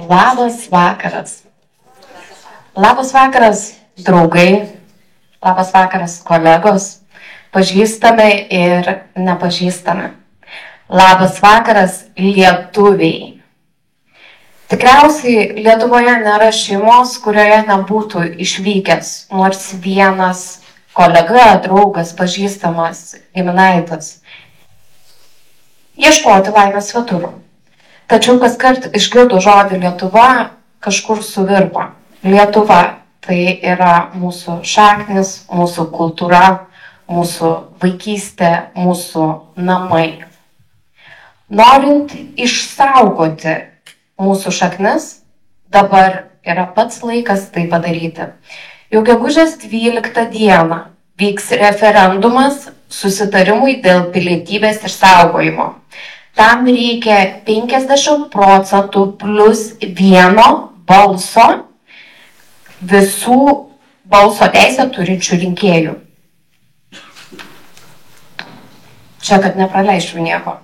Labas vakaras. Labas vakaras, draugai. Labas vakaras, kolegos. Pažįstami ir nepažįstami. Labas vakaras, lietuviai. Tikriausiai Lietuvoje nėra šeimos, kurioje nebūtų išvykęs nors vienas kolega, draugas, pažįstamas, giminaitis. Ieškoti laimės svetur. Tačiau kaskart išgirdo žodį Lietuva, kažkur suvirpa. Lietuva tai yra mūsų šaknis, mūsų kultūra, mūsų vaikystė, mūsų namai. Norint išsaugoti mūsų šaknis, dabar yra pats laikas tai padaryti. Jau gegužės 12 dieną vyks referendumas susitarimui dėl pilietybės išsaugojimo. Tam reikia 50% plus vieno balso visų balso teisę turinčių rinkėjų. Čia, kad nepraleisčiau nieko.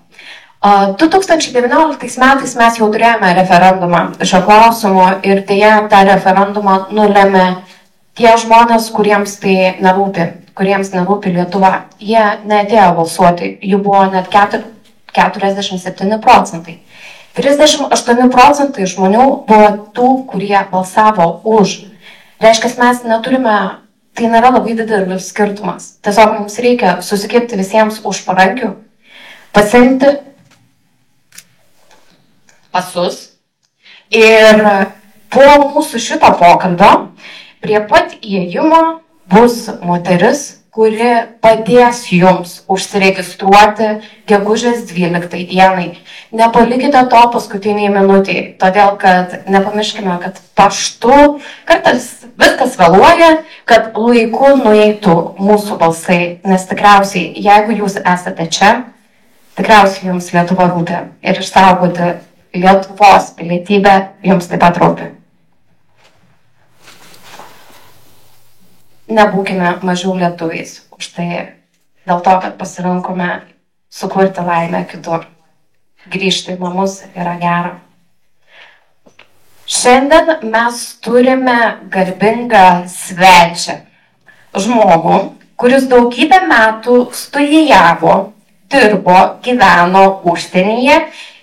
2019 metais mes jau turėjome referendumą šio klausimo ir dėja tą referendumą nulėmė tie žmonės, kuriems tai nerūpi, kuriems nerūpi Lietuva. Jie neatėjo balsuoti, jų buvo net 47%. 38% žmonių buvo tų, kurie balsavo už. Reiškia, mes neturime, tai nėra labai didelis skirtumas. Tiesiog mums reikia susikirpti visiems už parankių, pasiimti pasus ir po mūsų šito pokalbio prie pat įėjimo bus moteris, kuri padės jums užsiregistruoti gegužės 12 dienai. Nepalikite to paskutiniai minutiai, todėl kad nepamirškime, kad paštu kartais viskas vėluoja, kad laiku nueitų mūsų balsai, nes tikriausiai, jeigu jūs esate čia, tikriausiai jums Lietuva rūpi ir išsaugoti Lietuvos pilietybę jums taip pat rūpi. Nebūkime mažiau lietuviais už tai, dėl to, kad pasirinkome sukurti laimę kitur. Grįžti į namus yra gera. Šiandien mes turime garbingą svečią. Žmogų, kuris daugybę metų studijavo, dirbo, gyveno užsienyje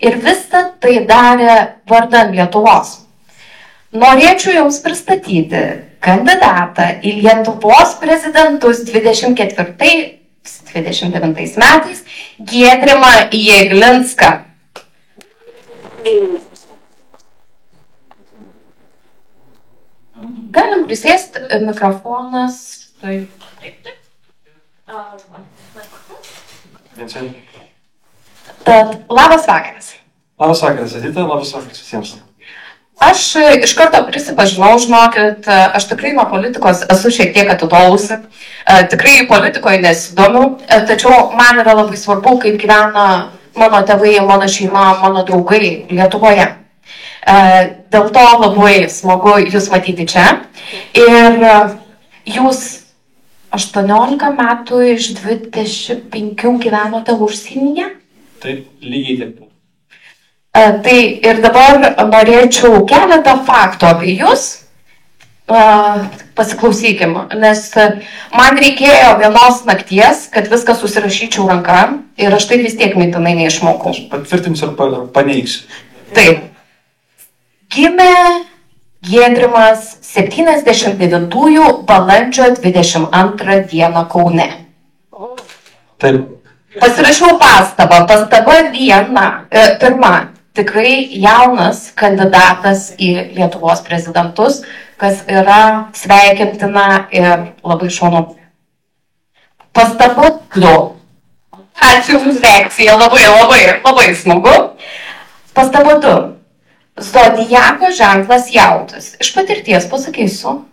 ir visą tai darė vardan Lietuvos. Norėčiau jums pristatyti kandidatą į Lietuvos prezidentus 29 metais, Giedrimą Jeglinską. Galim prisėsti, mikrofonas. Tad labas vakaras. Labas vakaras, Edita, labas vakaras visiems. Aš iš karto prisipažinau, žinokit, aš tikrai nuo politikos esu šiek tiek atitolusi, tikrai politikoje nesidomiu, tačiau man yra labai svarbu, kaip gyvena mano tėvai, mano šeima, mano draugai Lietuvoje. Dėl to labai smagu jūs matyti čia. Ir jūs 18 metų iš 25 gyvenote užsienyje? Taip, lygiai taip. Tai ir dabar norėčiau keletą faktų apie jūs. Pasiklausykim, nes man reikėjo vienos nakties, kad viską susirašyčiau ranka ir aš tai vis tiek mintinai neišmokau. Aš patvirtinsiu ar paneigsiu. Taip. Gimė Giedrimas 79 balandžio 22 dieną Kaune. Taip. Pasirašiau pastabą. Pastaba pirma. Tikrai jaunas kandidatas į Lietuvos prezidentus, kas yra sveikintina ir labai šaunu. Pastaba 2. Ačiū už reakciją, labai smagu. Pastaba 2. Zodiako ženklas jautis. Iš patirties pasakysiu.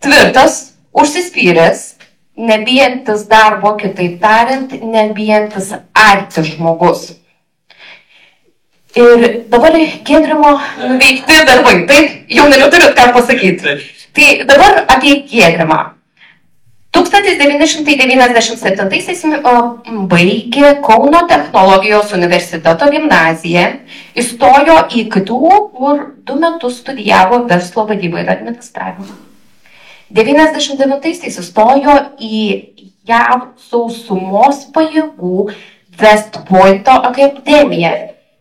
Tvirtas, užsispyręs, nebijantis darbo, kitaip tariant, nebijantis arti žmogus. Ir dabar Giedrimo nuveikti darbai, taip, jau neturiu ką pasakyti. Tai dabar apie Giedrimą. 1997 baigė Kauno technologijos universiteto gimnaziją, įstojo į KTU, kur 2 metus studijavo verslo vadybą ir administravimą. 99 įstojo į JAV sausumos pajėgų West Pointo akademiją,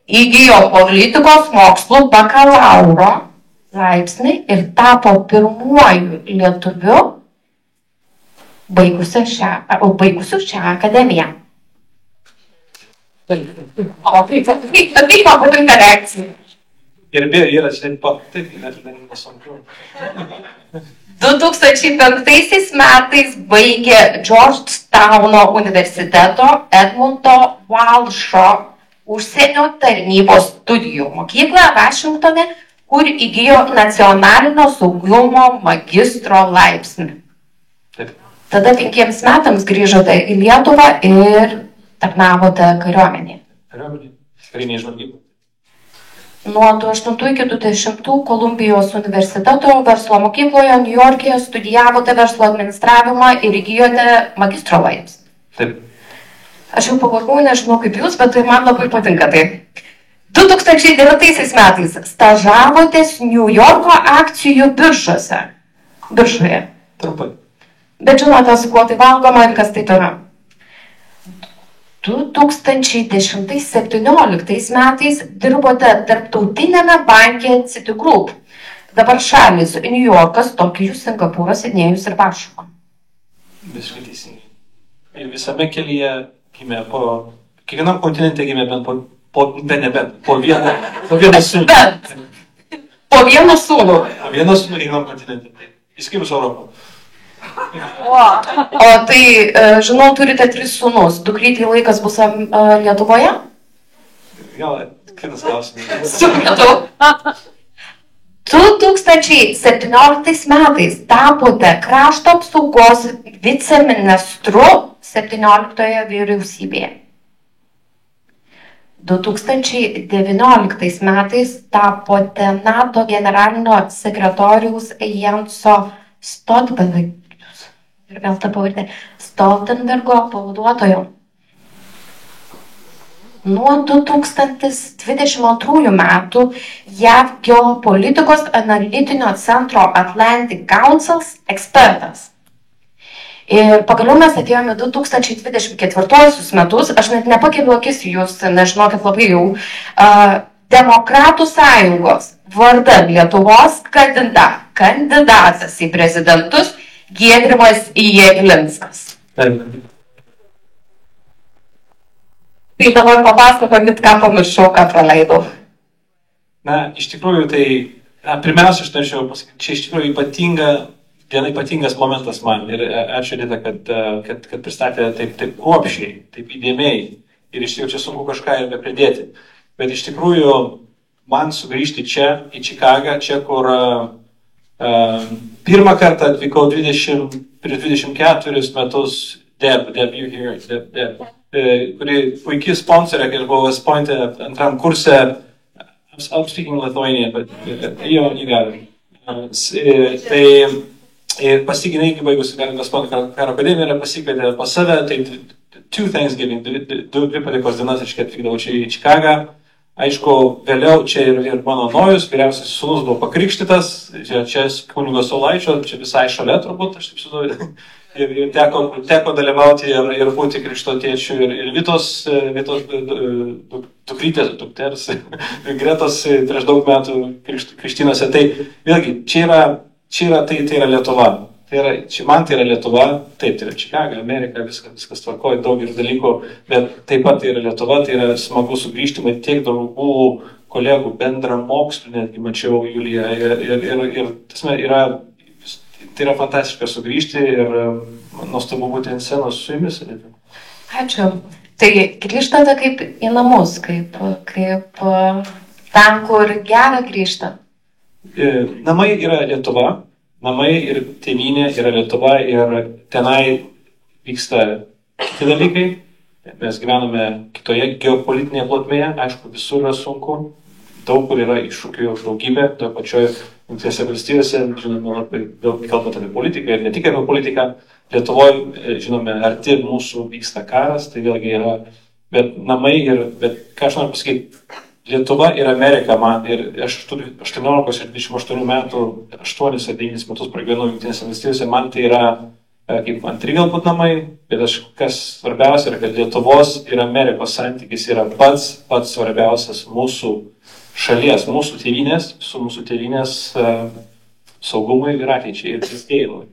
įgijo politikos mokslų bakalauro laipsnį ir tapo pirmuoju lietuviu baigusiu šią akademiją. O, kaip man patinka reakcija. Ir yra čia taip, net nesunku. 2005 metais baigė Georgetowno universiteto Edmundo Walsho užsienio tarnybos studijų mokyklą Vašingtone, kur įgijo nacionalinio saugumo magistro laipsnį. Taip. Tada 5 metams grįžote į Lietuvą ir tarnavote kariuomenėje. Kariuomenė, kariniai žvalgybai. Nuo 2008 iki 2010 Kolumbijos universiteto verslo mokykloje New York'e studijavote verslo administravimą ir įgijote magistro laipsnį. Taip. Aš jau pavargau, nežinau kaip jūs, bet tai man labai patinka tai. 2009 metais stažavotės New Yorko akcijų biržoje. Trumpai. Bet žinote, su kuo tai valgoma ir kas tai yra. 2010-2017 metais dirbote tarptautinėme banke Citigroup. Dabar šalys New Yorkas, Tokijus, Singapūras, Sidnėjus ir Varšuva. Visiškai teisingai. Ir visame kelyje gimė kiekvienam kontinente gimė bent po vieną sūnų. Po vieną sūnų. Po vieną sūnų kiekvienam kontinente. Įskyrus Europą. O tai, žinau, turite 3 sūnus. Dukrytei laikas bus Lietuvoje? Gal, kitas klausimas. Supratau. 2017 metais tapote krašto apsaugos viceministru 17 vyriausybėje. 2019 metais tapote NATO generalinio sekretoriaus Jenso Stoltenbergo pavaduotoju. Nuo 2022 metų JAV geopolitikos analitinio centro Atlantic Council's ekspertas. Ir pagaliau mes atėjome 2024 metus, aš net nepakeliu akis jūs, nežinokit labai jau, Demokratų sąjungos vardan Lietuvos kandidatas į prezidentus Giedrimas Jeglinskas. Tai dabar papasakokit, ką pamiršau, ką praleidau. Na, iš tikrųjų, tai, pirmiausia, aš norėčiau pasakyti, čia iš tikrųjų ypatingas momentas man. Ir ačiū, Rita, kad pristatė taip kruopščiai, taip įdėmiai. Ir iš tikrųjų čia sunku kažką ir pridėti. Bet iš tikrųjų, man sugrįžti čia, į Čikagą, čia, kur pirmą kartą atvykau prieš 24 metus, Deb, you here, Deb, kuri puikiai sponsorė, kai aš buvau West Point'e antram kurse, I'm speaking Lithuanian, but you got it. Tai pasiginai, kai baigus West Point karo akademiją, pasikvietė pas save, tai 2 Thanksgiving, 2 padėkos dienas, aš atvykdavau čia į Čikagą. Aišku, vėliau čia ir mano nojus, vyriausias sūnus buvo pakrikštytas, čia kunigo Saulaičio, čia visai šalia turbūt, aš taip sudoju. Ir teko dalyvauti ir būti krikšto tėčiu ir Vitos dukrytės, dukters, Gretos prieš daug metų krikštynose. Tai vėlgi, čia yra Lietuva. Man tai yra Lietuva, taip, tai yra Čikaga, Amerika, viskas tvarkoja, daug ir dalykų, bet taip pat tai yra Lietuva, tai yra smagu sugrįžti, man tiek draugų, kolegų, bendramokslų, netgi mačiau Juliją, tai yra fantastiška sugrįžti ir nuostabu būti ant scenos su jumis. Ačiū. Tai grįžtate kaip į namus, kaip ten, kur gera grįžta. Namai yra Lietuva. Namai ir tėvynė yra Lietuva ir tenai vyksta kiti dalykai. Mes gyvename kitoje geopolitinėje plotmėje, aišku, visur yra sunku, daug kur yra iššūkių daugybė, toje pačioje Jungtinėse valstijose, žinome, labai daug kalbant apie politiką ir ne tik apie politiką, Lietuvoje, žinome, arti mūsų vyksta karas, tai vėlgi yra, bet namai ir, bet ką aš noriu pasakyti, Lietuva ir Amerika man, ir aš 18 ir 28 metų, 8 ar 9 metus pragyvenau Jungtinėse valstijose, man tai yra kaip antri galbūt namai, bet kas svarbiausia yra, kad Lietuvos ir Amerikos santykis yra pats svarbiausias mūsų šalies, mūsų tėvynės, su mūsų tėvynės saugumui ir ateičiai ir tvirtėjimui.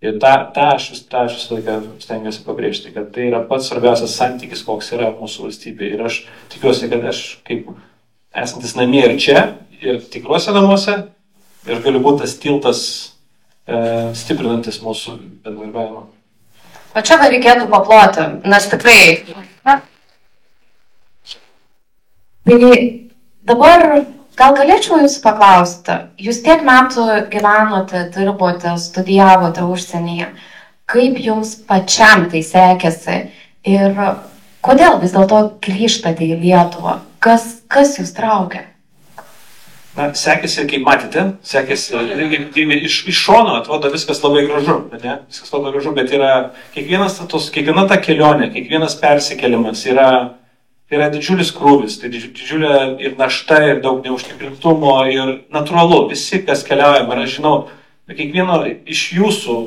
Ir tą aš visą laiką stengiuosi pabrėžti, kad tai yra pats svarbiausias santykis, koks yra mūsų valstybė. Ir aš tikiuosi, kad aš kaip esantis namie ir čia, ir tikruose namuose, ir galiu būti tas tiltas stiprinantis mūsų bendradarbiavimą. O čia dar reikėtų paploti, nes tikrai. Tai dabar gal galėčiau jūsų paklausti, jūs tiek metų gyvenote, dirbote, studijavote užsienyje, kaip jums pačiam tai sekėsi ir kodėl vis dėlto grįžtate į Lietuvą? Kas jūs traukia? Na, sekėsi, kaip matėte, iš šono atrodo viskas labai gražu, ne? Viskas labai gražu, bet yra kiekviena ta kelionė, kiekvienas persikėlimas yra didžiulis krūvis, tai didžiulė ir našta, ir daug neužtikrintumo, ir natūralu, visi, kas keliaujam, ir aš žinau, kiekvieno iš jūsų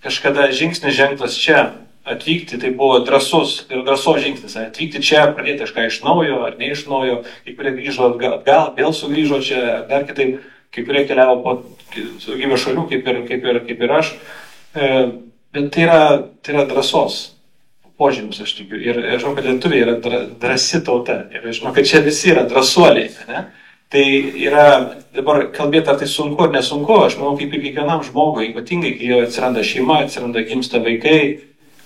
kažkada žingsnis žengtas čia, atvykti, tai buvo drąsos žingsnis, atvykti čia, pradėti kažką iš naujo ar ne iš naujo, kai kurie grįžo atgal, vėl sugrįžo čia, dar kitaip, kai kurie keliavo po daugybę šalių, kaip ir aš, bet tai yra drąsos požymis, aš tikiu, ir žinau, kad lietuviai yra drąsi tauta, ir žinau, kad čia visi yra drąsuoliai, ne? Tai yra, dabar kalbėti, ar tai sunku ar nesunku, aš manau, kaip ir kiekvienam žmogui, ypatingai, kai jau atsiranda šeima, gimsta vaikai,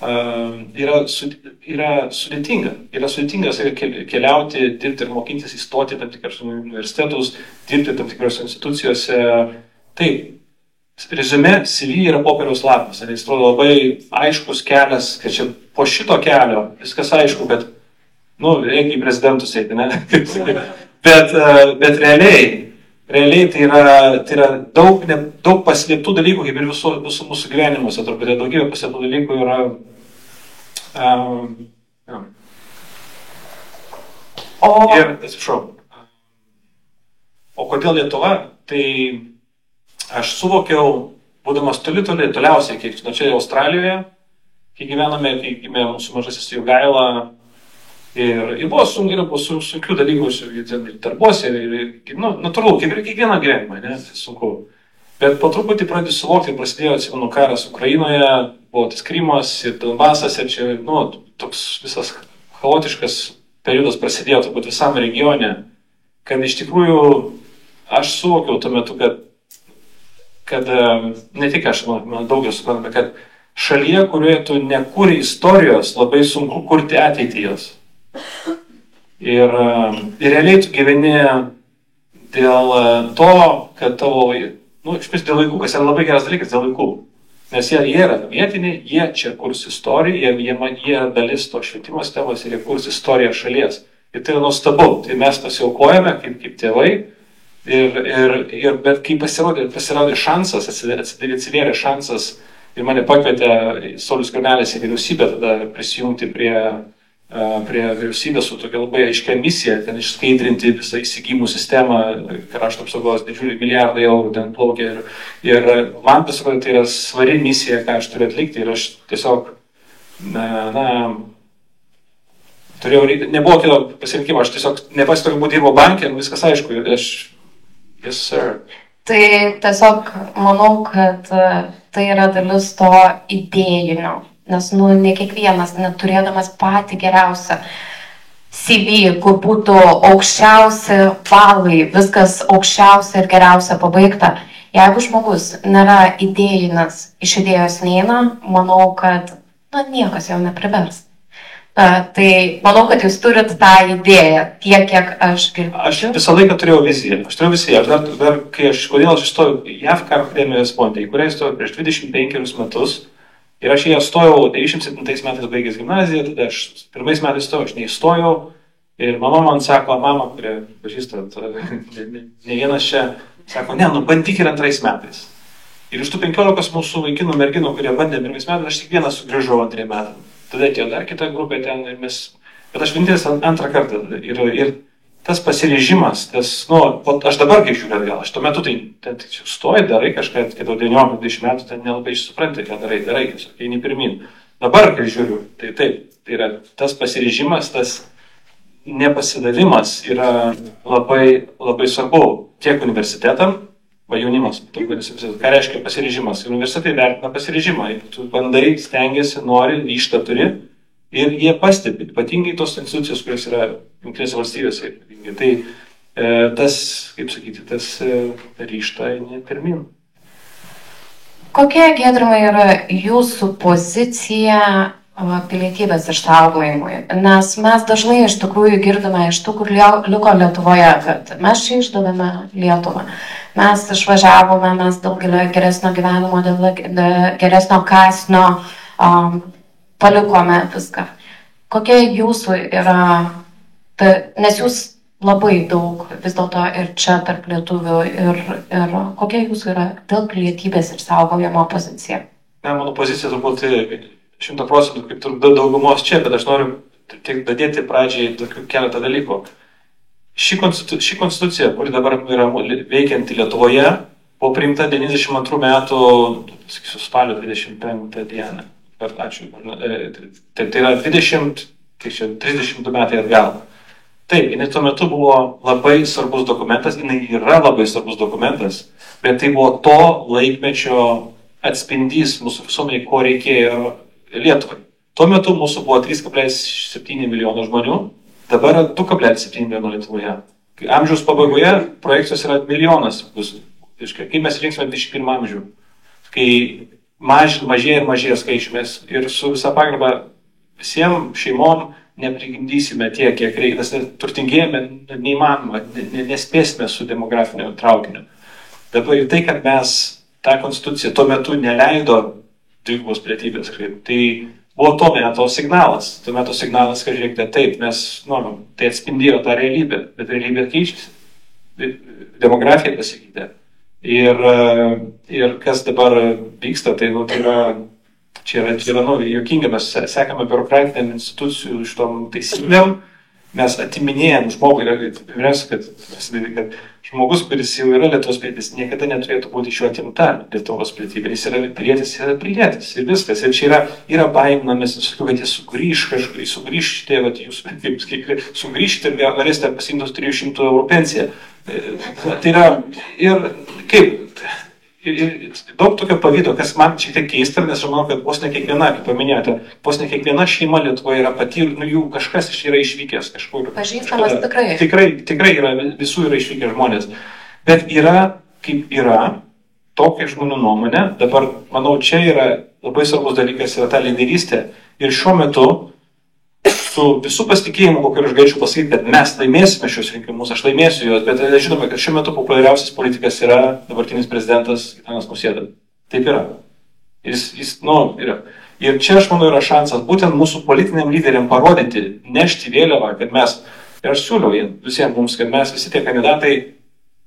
yra sudėtinga. Yra sudėtinga keliauti, dirbti ir mokintis, įstoti tam tikrus universitetus, dirbti tam tikrose institucijose. Taip, rezume, CV yra popieriaus lapas. Jis atrodo labai aiškus kelias, kad čia po šito kelio viskas aišku, bet, reikia į prezidentus eiti, ne? bet realiai tai yra daug paslėptų dalykų, kaip ir visų mūsų gyvenimuose, truputį daugybė paslėptų dalykų yra. O kodėl Lietuva? Tai aš suvokiau, būdamas toliausiai, kiek čia Australijoje, kai gyvename, kai gimė mūsų mažasis Jogaila. Ir buvo sunkių dalykų, ir darbuose, natūralu, kaip ir kiekvieną gyvenimą, ne, tai sunku. Bet po truputį pradėjau suvokti, prasidėjo, atsimenu, karas Ukrainoje, buvo tas Krymas ir Donbasas, ir čia, toks visas chaotiškas periodas prasidėjo turbūt visam regione, kad iš tikrųjų aš suvokiau tuo metu, kad ne tik aš, man daugelis suprantame, kad šalyje, kurioje tu nekuri istorijos, labai sunku kurti ateitį jos. Ir realiai tu gyveni dėl to, kad tavo, dėl vaikų, kas yra labai geras dalykas, dėl vaikų. Nes jie yra vietiniai, jie čia kurs istoriją, jie dalis to švietimo sistemos ir jie kurs istoriją šalies. Ir tai yra nuostabu, tai mes pasiaukojame kaip tėvai, bet kai pasirodė šansas, atsivėrė šansas ir mane pakvietė Saulius Skvernelis į vyriausybę tada prisijungti prie vyriausybės su tokia labai aiškia misija, ten išskaidrinti visą įsigymų sistemą, krašto apsaugos didžiulį milijardai eurų ten plaukia ir man pasirodė, tai yra svari misija, ką aš turiu atlikti ir aš tiesiog, nebuvo kito pasirinkimo, aš tiesiog nepasitokiu dirbo banke, viskas aišku, yes sir. Tai tiesiog manau, kad tai yra dalis to idėjinio. Nes, ne kiekvienas, neturėdamas patį geriausią CV, kur būtų aukščiausi balai, viskas aukščiausia ir geriausia pabaigta. Jeigu žmogus nėra idėjinas, iš idėjos neina, manau, kad niekas jau neprivers. Tai manau, kad jūs turit tą idėją, tiek, kiek aš girdžiu. Aš visą laiką turėjau viziją. Kodėl aš įstojau JAV karo akademijos fonde, į kurią įstojau prieš 25 metus. Ir aš jį stojau 97 metais baigęs gimnaziją, tada aš pirmais metais stojau, aš neįstojau. Ir mama man sako, mama, kurie pažįstat, ne vienas čia, Sako, ne, bandyk ir 2 metais. Ir iš tų 15 mūsų vaikinų merginų, kurie bandė 1 metais, aš tik vienas sugrįžau 2 metai. Tada atėjo dar kita grupė ten ir mes... Bet aš vienintelis 2 kartą. Ir tas pasiryžimas, aš dabar kaip žiūrėjau atgal, aš tuo metu tai stoji, darai kažką, kai tau 19-20 metų, tai nelabai supranti, ką darai, tiesiog eini pirmin. Dabar, kai žiūriu, tai taip, tai yra tas pasiryžimas, tas nepasidavimas yra labai, labai svarbu tiek universitetam, jaunimas, ką reiškia pasiryžimas. Universitetai vertina pasiryžimą, tu bandai, stengiasi, nori, ryžtą turi ir jie pastebi, ypatingai tos institucijos, kurios yra Jungtinėse valstybėse. Tai tas, kaip sakyti, tas ryžtą eini pirmin. Kokia, Giedrimai, yra jūsų pozicija pilietybės išsaugojimui? Nes mes dažnai iš tikrųjų girdime iš tų, kur liko Lietuvoje, kad mes čia išdavėme Lietuvą. Mes išvažiavome, mes dėl geresnio gyvenimo, dėl geresnio kąsnio palikome viską. Kokia jūsų yra, nes jūs labai daug vis dėlto ir čia tarp lietuvių ir kokia jūsų yra dėl pilietybės išsaugojimo pozicija? Ne, mano pozicija turbūt 100% kaip turbūt daugumos čia, bet aš noriu tik dadėti pradžiai keletą dalykų. Ši konstitucija, kuri dabar yra veikianti Lietuvoje, buvo priimta 92 metų, sakysiu, spalio 25 dieną. Ačiū. Tai yra 32 metai atgal. Taip, jinai tuo metu buvo labai svarbus dokumentas, jinai yra labai svarbus dokumentas, bet tai buvo to laikmečio atspindys mūsų visuomeniai, ko reikėjo Lietuvai. Tuo metu mūsų buvo 3,7 milijono žmonių. Dabar 2,7 milijono Lietuvoje. Amžiaus pabaigoje projekcijos yra 1 milijonas. Kai mes rinksime 21 amžių, kai mažėja ir mažėja skaičiumės ir su visa pagarba visiems šeimom neprigimdysime tiek, kiek reikia, nes turtingėjame neįmanoma, nespėsime su demografinio traukiniu. Dabar ir tai, kad mes tą konstituciją tuo metu neleido dvigubos pilietybės, tai buvo tuo metu signalas. Tuo metu signalas, kad žiūrėkite, taip, mes, tai atspindėjo tą realybę, bet realybė keičiasi. Demografija pasikeitė. Ir kas dabar vyksta, tai čia yra juokinga, mes sekame biurokratiniam institucijų šitom taisyklėm, mes atiminėjam žmogų, kad žmogus, kuris jau yra Lietuvos pilietis, niekada neturėtų būti iš jo atimta Lietuvos pilietybė. Jis yra pilietis ir viskas. Ir čia yra baiminamės, kad jie sugrįžti, sugrįžti ir galėsite pasiimtos 300 eurų pensiją. Tai yra, ir kaip, daug tokio pavydo, kas man šiek tiek keista, nes aš manau, kad vos ne kiekviena, kaip paminėjote, vos ne kiekviena šeima Lietuvoje yra jų kažkas yra išvykęs kažkur. Pažįstamas tikrai. Tikrai yra, visų yra išvykę žmonės. Bet yra, kaip yra, tokia žmonių nuomonė. Dabar, manau, čia yra labai svarbus dalykas, yra ta lyderystė. Ir šiuo metu, su visų pasitikėjimu, kokį aš galėčiau pasakyti, kad mes laimėsime šios rinkimus, aš laimėsiu juos, bet žinome, kad šiuo metu populiariausias politikas yra dabartinis prezidentas Gitanas Nausėda. Taip yra. Jis yra. Ir čia, aš manau, yra šansas būtent mūsų politiniam lyderiam parodyti, nešti vėliavą, kad mes, ir aš siūliau visiems mums, kad mes visi tie kandidatai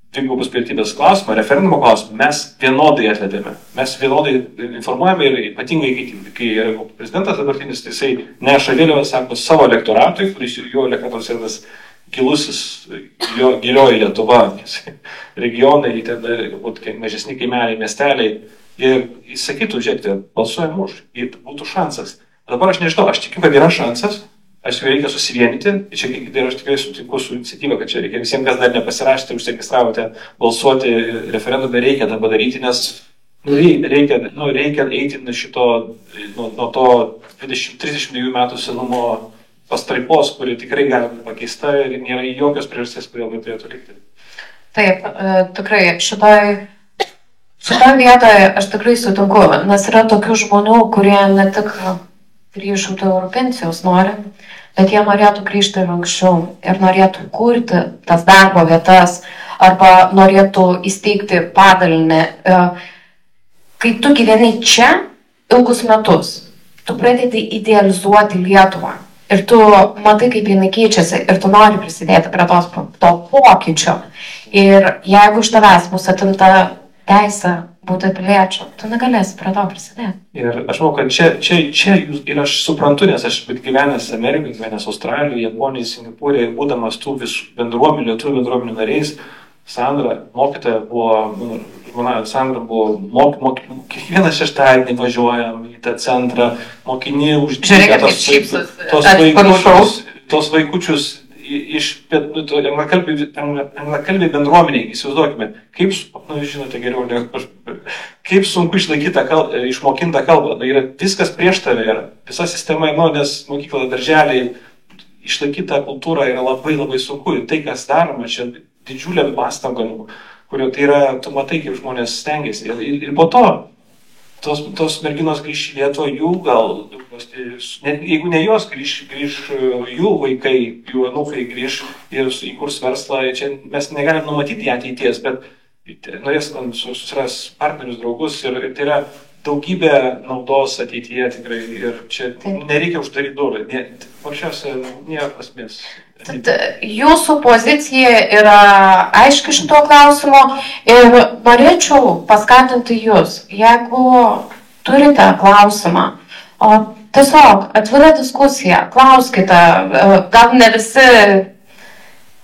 dvigubos pilietybės klausimą, referendumo klausimą, mes vienodai atliepėme. Mes vienodai informuojame ir ypatingai, kai prezidentas dabartinis, tai jisai neša vėliavą, sako, savo elektoratui, kuris jo elektoratas yra tas gilusis, gilioji Lietuva, regionai, ten galbūt mažesni kaimeliai, miesteliai. Ir jis sakytų, žiūrėkite, balsuojam už, ir būtų šansas. Dabar aš nežinau, aš tikiu, kad yra šansas. Aš reikia susivienyti, ir aš tikrai sutinku su iniciatyva, kad čia reikia visiems, kas dar nepasirašėte, užsiregistravote balsuoti referendume, reikia tą padaryti, nes reikia eiti nuo to 32 metų senumo pastraipos, kuri tikrai gali būti pakeista ir nėra jokios priežasties, kodėl tai turėtų likti. Taip, tikrai šitoje vietoje aš tikrai sutinku, nes yra tokių žmonių, kurie ne tik 300 eurų pensijos nori, bet jie norėtų grįžti ir anksčiau ir norėtų kurti tas darbo vietas arba norėtų įsteigti padalinį. Kai tu gyveni čia ilgus metus, tu pradedi idealizuoti Lietuvą ir tu matai, kaip jinai keičiasi ir tu nori prisidėti prie to pokyčio. Ir jeigu iš tavęs bus atimta teisė būti piliečiu, tu negalėsi prie to prisidėti. Ir aš manau, kad čia jūs, ir aš suprantu, nes aš gyvenęs Amerikoje, gyvenęs Australijoje, Japonijoje, Singapūrėje, būdamas tų visų bendruomenių, lietuvių bendruomenių nariais, Sandra, mokytoja buvo, žmona Sandra buvo, kiekvieną šeštadienį važiuojam į tą centrą, mokiniai uždėkia tos vaikučius iš anglakalbiai bendruomeniai, įsivaizduokime, kaip, žinote geriau, kaip sunku išmokintą kalbą, yra viskas prieš tave, yra visa sistema, nes mokykla, darželiai, išlaikyta kultūra yra labai labai sunku ir tai, kas daroma, čia didžiulėm pastangom, kurio tai yra, tu matai, kaip žmonės stengiasi. Ir po to, tos merginos grįš į Lietuvą, jų gal, jeigu ne jos grįš jų vaikai, jų anūkai grįš ir įkurs verslą, čia mes negalim numatyti ateities, bet norės susiras partnerius, draugus ir tai yra daugybė naudos ateityje tikrai ir čia nereikia uždaryti durų, paprasčiausiai nėra prasmės. Tad jūsų pozicija yra aiški šito klausimo ir norėčiau paskatinti jūs, jeigu turite klausimą, o tiesiog atvira diskusija, klauskite, gal ne visi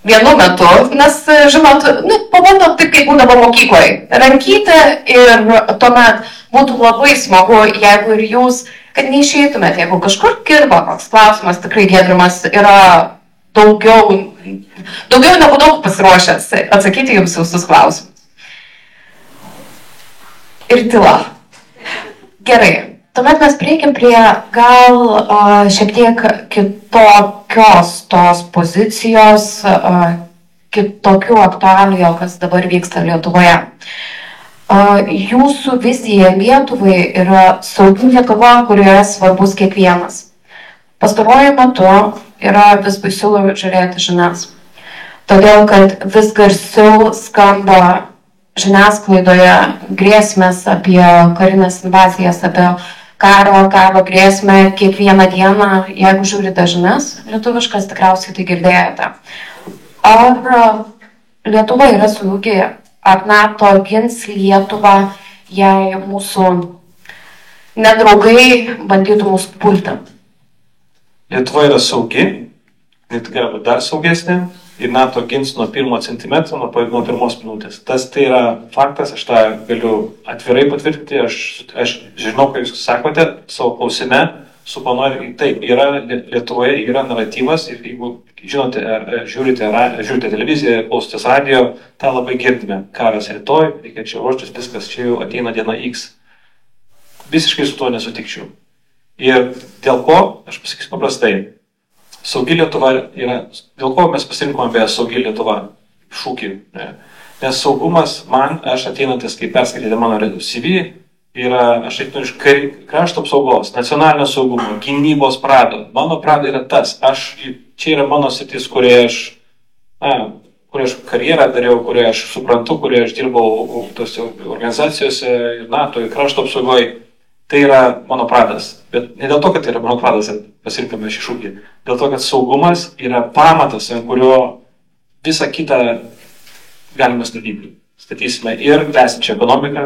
vienu metu, nes, žinot, pabandot taip, kaip būdavo mokykloje, rankyti ir tuomet būtų labai smagu, jeigu ir jūs, kad neišeitumėt, jeigu kažkur kirba koks klausimas, tikrai Giedrimas yra daugiau negu daug pasiruošęs atsakyti jums visus klausimus. Ir tyla. Gerai, tuomet mes prieikim prie gal šiek tiek kitokios tos pozicijos, kitokių aktualijų, kas dabar vyksta Lietuvoje. Jūsų vizija Lietuvai yra saugi Lietuva, kurioje svarbus kiekvienas. Pastaruoju metu yra vis baisiau žiūrėti žinias. Todėl, kad vis garsiau skamba žiniasklaidoje grėsmės apie karinės invazijas, apie karo grėsmę kiekvieną dieną. Jeigu žiūrite žinias, lietuviškas tikriausiai tai girdėjote. Ar Lietuva yra saugi? Ar NATO gins Lietuvą, jei mūsų nedraugai bandytų mus pulti? Lietuva yra saugi, net gali dar saugesnė ir NATO gins nuo 1 centimetro, nuo pirmos minutės. Tai yra faktas, aš tą galiu atvirai patvirtinti, aš žinau, ką jūs sakote savo klausime, suponuoju, taip, Lietuvoje yra naratyvas ir jeigu žinote, žiūrite televiziją, klausotės radio, tą labai girdime. Karas rytoj, reikia čia ruoštis, viskas, čia jau ateina diena X. Visiškai su tuo nesutikčiau. Ir dėl ko, aš pasakysiu paprastai, saugi Lietuva yra, dėl ko mes pasirinkome beje saugi Lietuva šūkį. Nes saugumas man, aš ateinantis, kaip perskaitėte mano CV, aš ateinu iš krašto apsaugos, nacionalinio saugumo, gynybos prado. Mano prado yra tas, čia yra mano sritis, kurioje aš karjerą dariau, kurioje aš suprantu, kurioje aš dirbau tose organizacijose, NATO, krašto apsaugoje. Tai yra mano pradas. Bet ne dėl to, kad tai yra mano pradas, pasirinkame šį šūkį. Dėl to, kad saugumas yra pamatas, ant kurio visą kitą galime statyti. Statysime ir klestinčią ekonomiką,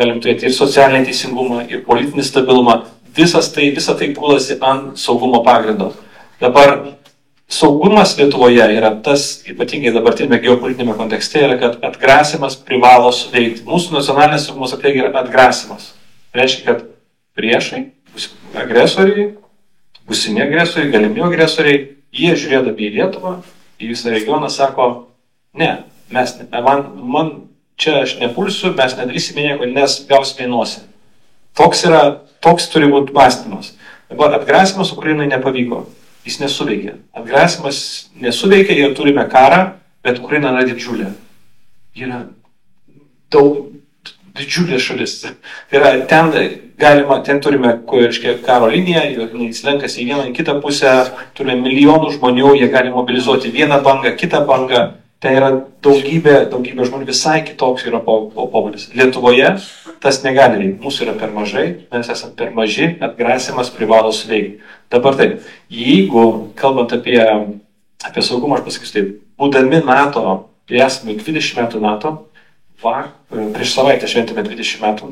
galim turėti ir socialinį teisingumą, ir politinį stabilumą. Visa tai gulasi ant saugumo pagrindo. Dabar saugumas Lietuvoje yra tas, ypatingai dabartinėme geopolitinėme kontekste, yra, kad atgrasimas privalo suveikti. Mūsų nacionalinės saugumo strategija yra atgrasimas. Reiškia, kad priešai, agresoriai, būsimi agresoriai, galimi agresoriai, jie žiūrėdami į Lietuvą, į visą regioną sako, ne, man čia aš nepulsiu, mes nedarysime nieko, nes gausime į nosį. Toks turi būti mąstymas. Dabar atgrasimas Ukrainai nepavyko, jis nesuveikė. Atgrasimas nesuveikė ir turime karą, bet Ukraina yra didžiulė. Yra didžiulė šalis. Ten turime karo liniją, jis lenkasi į vieną, į kitą pusę, turime milijonų žmonių, jie gali mobilizuoti vieną bangą, kitą bangą. Tai yra daugybė žmonių visai kitoks yra pobūdis. Lietuvoje tas negali veikti. Mūsų yra per mažai, mes esame per maži, atgrasimas privalo suveikti. Dabar taip, jeigu, kalbant apie saugumą, aš pasakysiu taip, būdami NATO, esame 20 metų NATO, prieš savaitę šventėme 20 metų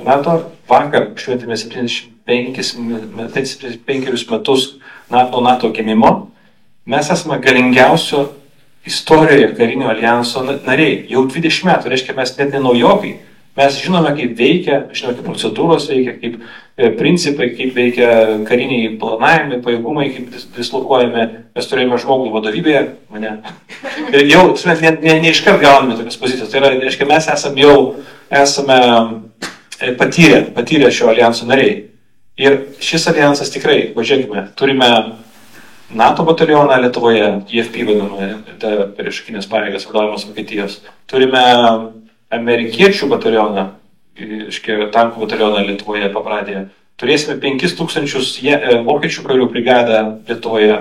NATO, vakar šventėme 75 metus NATO gimimo, mes esame galingiausio istorijoje karinio alijanso nariai. Jau 20 metų, reiškia, mes net ne naujokai. Mes žinome, kaip veikia, žinome, kaip procedūros veikia, kaip principai, kaip veikia kariniai planavimai, pajėgumai, kaip dislokuojame. Mes turėjome žmogų vadovybėje, mane. Ir jau ne iškart gauname tokias pozicijas. Tai yra, reiškia, mes esame patyrę šio alijanso nariai. Ir šis alijansas tikrai, pažiūrėkime, turime NATO batalioną Lietuvoje, IFP vadiname, priešakinės pareigas vadovavimas Vokietijos. Turime amerikiečių batalioną, tankų batalioną Lietuvoje, Pabradėje. Turėsime 5000 vokiečių karių brigadą Lietuvoje.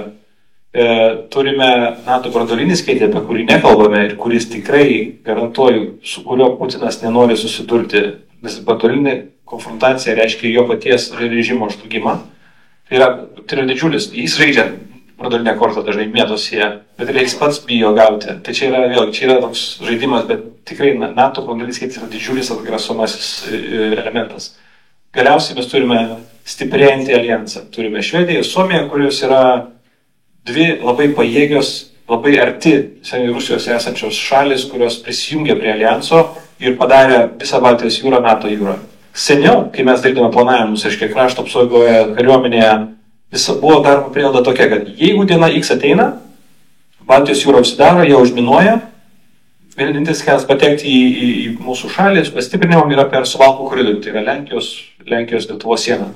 Turime NATO branduolinį skaitį, apie kurį nekalbame ir kuris tikrai, garantuoju, su kurio Putinas nenori susidurti, nes branduolinė konfrontacija reiškia jo paties režimo žlugimą. Tai yra didžiulis, jis žaidžia branduolinę kortą dažnai mėtosi, bet jis pats bijo gauti. Tai čia yra toks žaidimas, bet tikrai NATO branduolinis skaitis yra didžiulis atgrasomasis elementas. Galiausiai mes turime stiprėjantį alijansą. Turime Švediją ir Suomiją, kurios yra dvi labai pajėgios, labai arti Rusijos esančios šalis, kurios prisijungė prie alijanso ir padarė visą Baltijos jūrą NATO jūrą. Seniau, kai mes darydame planavimus, aiškiai, krašto apsaugoje, kariuomenėje, buvo daroma prielaida tokia, kad jeigu diena X ateina, Baltijos jūra užsidaro, jie užminuoja, vienintelis kelias patekti į mūsų šalį, pastiprinimam yra per Suvalkų koridorių, tai yra Lenkijos Lietuvos siena.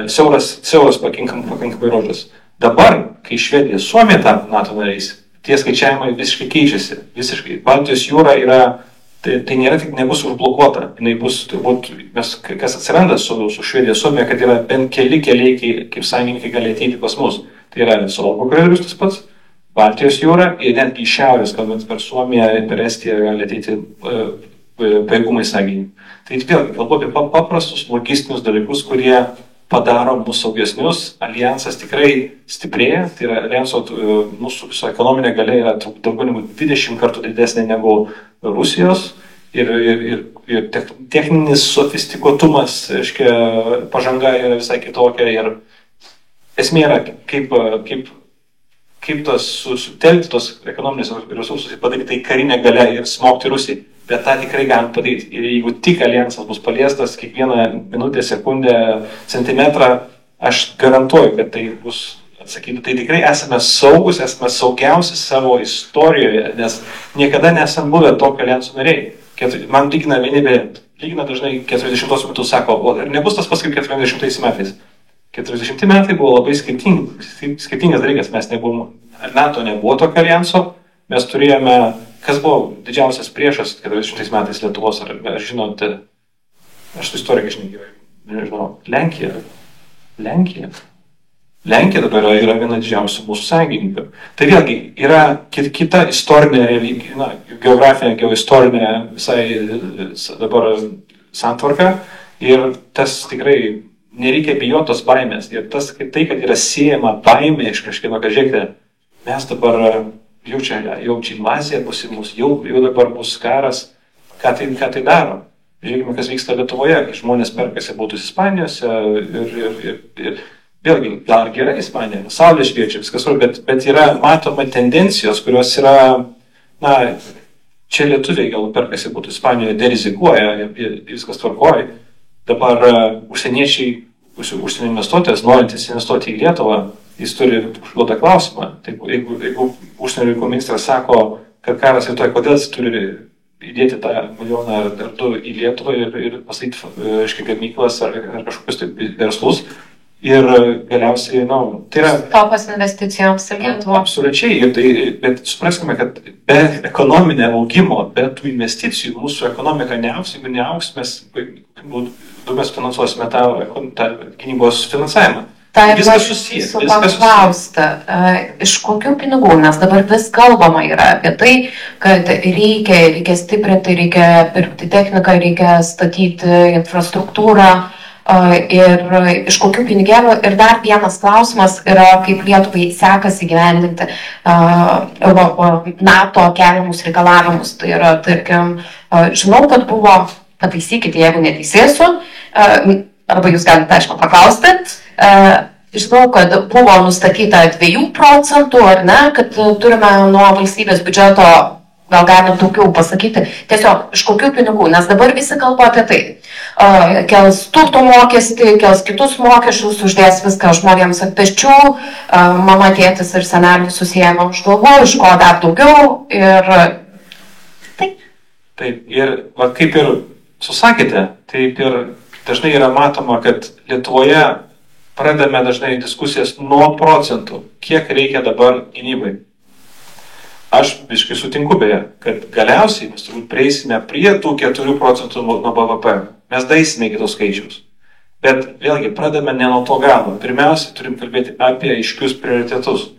Siauras pakankamai ruožas. Dabar, kai Švedija, Suomija tapo NATO nariais, tie skaičiavimai visiškai keičiasi. Visiškai. Baltijos jūra yra Tai nėra tik nebus užblokuota, jinai bus turbūt, kas atsiranda su Švedija, Suomija, kad yra bent keli keliai, kaip sąjungininkai gali ateiti pas mus. Tai yra Suvalkų koridorius tas pats, Baltijos jūra ir netgi iš šiaurės, kalbant per Suomiją ir per Estiją gali ateiti pajėgumai sąjungininkų. Tai vėlgi, kalbu apie paprastus logistinius dalykus, kurie padaro mus saugesnius, alijansas tikrai stiprėja, tai yra alijanso mūsų viso ekonominė galia yra daugiau negu 20 kartų didesnė negu Rusijos ir techninis sofistikuotumas, reiškia, pažanga yra visai kitokia ir esmė yra, kaip sutelkti tos ekonominės resursus ir padaryti tai karinę galę ir smogti Rusijai. Bet tą tikrai galim padaryti. Ir jeigu tik alijansas bus paliestas kiekvieną minutę, sekundę, centimetrą, aš garantuoju, kad tai bus atsakyti. Tai tikrai esame saugus, esame saugiausi savo istorijoje, nes niekada nesam buvę tokio alijanso nariai. Man lygina dažnai 40 metus, sako, ir nebus tas pats kaip 40 metais. 40 metai buvo labai skirtingas dalykas, mes nebuvom, NATO nebuvo tokio alijanso, mes turėjome. Kas buvo didžiausias priešas 40 metais Lietuvos, ar žinote, aš tu istorikai nežinau, Lenkija. Lenkija dabar yra viena didžiausių mūsų sąjungininkų. Tai vėlgi yra kita istorinė, geografinė, geoistorinė visai dabar santvarka ir tas tikrai nereikia bijotos baimės. Ir tas, tai, kad yra siejama baimė iš kažkieno, kad žiūrėkite, mes dabar jaučia invazija bus į mus, jau dabar bus karas, ką tai daro. Žiūrėkime, kas vyksta Lietuvoje, kai žmonės perkasi būtus Ispanijose ir vėlgi, gal gerai Ispanija, saulė šviečia, viskas, bet yra matoma tendencijos, kurios yra, čia lietuviai gal perkasi būtų Ispanijoje, derizikuoja, viskas tvarkoja. Dabar užsieniečiai, užsienio investuotojas, norintis investuoti į Lietuvą, jis turi užduotą klausimą. Tai jeigu užsienio reikalų ministras sako, kad karas rytoj, kodėl jis turi įdėti tą milijoną ar du į Lietuvą ir pasakyti, gamyklas ar kažkokius verslus. Ir galiausiai, tai yra... Topas investicijoms į Lietuvą. Absoliučiai, bet supraskime, kad be ekonominio augimo, be tų investicijų mūsų ekonomika neaugs, jeigu neaugs, mes finansuosime tą gynybos finansavimą. Tai viskas susiję. Paklausti, iš kokių pinigų, nes dabar vis kalbama yra apie tai, kad reikia stiprinti, reikia pirkti techniką, reikia statyti infrastruktūrą ir iš kokių pinigėlių. Ir dar vienas klausimas yra, kaip Lietuvai sekasi gyvendinti NATO keliamus reikalavimus. Tai yra, tarkim, žinau, kad buvo, pataisykite, jeigu neteisėsiu, arba jūs galite, aišku, paklausti. Žinau, kad buvo nustatyta 2 procentų, ar ne, kad turime nuo valstybės biudžeto, gal galim daugiau pasakyti, tiesiog iš kokių pinigų, nes dabar visi kalba apie tai. Kels turto mokestį, kels kitus mokesčius, uždės viską žmonėms ant pečių, mama, tėtis ir senelis susijęma už galvų, iš ko dar daugiau ir taip. Taip, ir va, kaip ir susakėte, taip ir dažnai yra matoma, kad Lietuvoje pradame dažnai diskusijas nuo procentų, kiek reikia dabar gynybai. Aš visiškai sutinku beje, kad galiausiai mes turbūt prieisime prie tų 4 procentų nuo BVP. Mes daeisime iki tos skaičiaus. Bet vėlgi pradame ne nuo to galo. Pirmiausia, turim kalbėti apie aiškius prioritetus.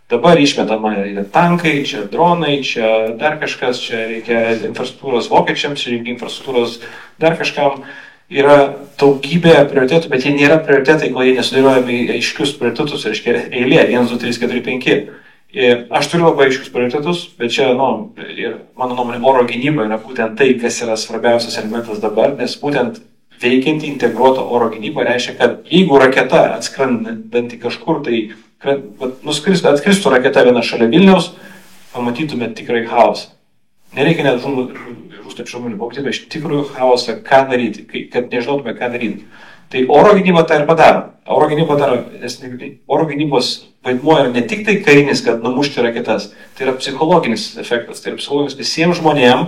Dabar išmetama yra tankai, čia dronai, čia dar kažkas, čia reikia infrastruktūros vokiečiams, čia reikia infrastruktūros dar kažkam. Yra daugybė prioritetų, bet jie nėra prioritetai, kol jie nesudėliojami aiškius prioritetus, reiškia eilė 1, 2, 3, 4, 5. Aš turiu labai aiškius prioritetus, bet čia, ir mano nuomonė, oro gynyba yra būtent tai, kas yra svarbiausias elementas dabar, nes būtent veikianti integruota oro gynyba reiškia, kad jeigu raketa atskrendanti kažkur, tai atskristų raketa viena šalia Vilniaus, pamatytume tikrai chaosą. Nereikia net žūstančių žmonių paukti, bet iš tikrųjų chaosą, ką daryti, kad nežinotume, ką daryti. Tai oro gynyba tą ir padaro. Oro gynybos vaidmuo yra ne tik tai karinis, kad numušti raketas, tai yra psichologinis efektas, tai yra psichologinis visiems žmonėms,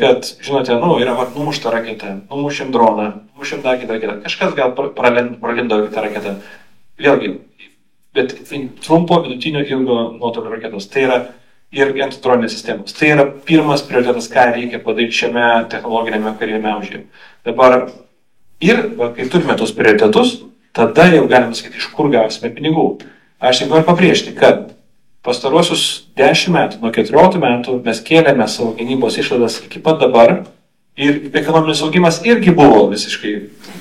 kad, žinote, yra numušta raketa, numušėm droną, numušėm dar kitą raketą, kažkas gal pralindo kitą raketą. Vėlgi, bet trumpo, vidutinio, ilgo nuotolio raketos, tai yra ir antidroninės sistemos. Tai yra pirmas prioritetas, ką reikia padaryti šiame technologinėme kariniame amžiuje. Dabar kai turime tos prioritetus, tada jau galime sakyti, iš kur gausime pinigų. Aš tik noriu pabrėžti, kad pastaruosius 10 metų, nuo 14 metų mes kėlėme savo gynybos išlaidas iki pat dabar ir ekonominis augimas irgi buvo visiškai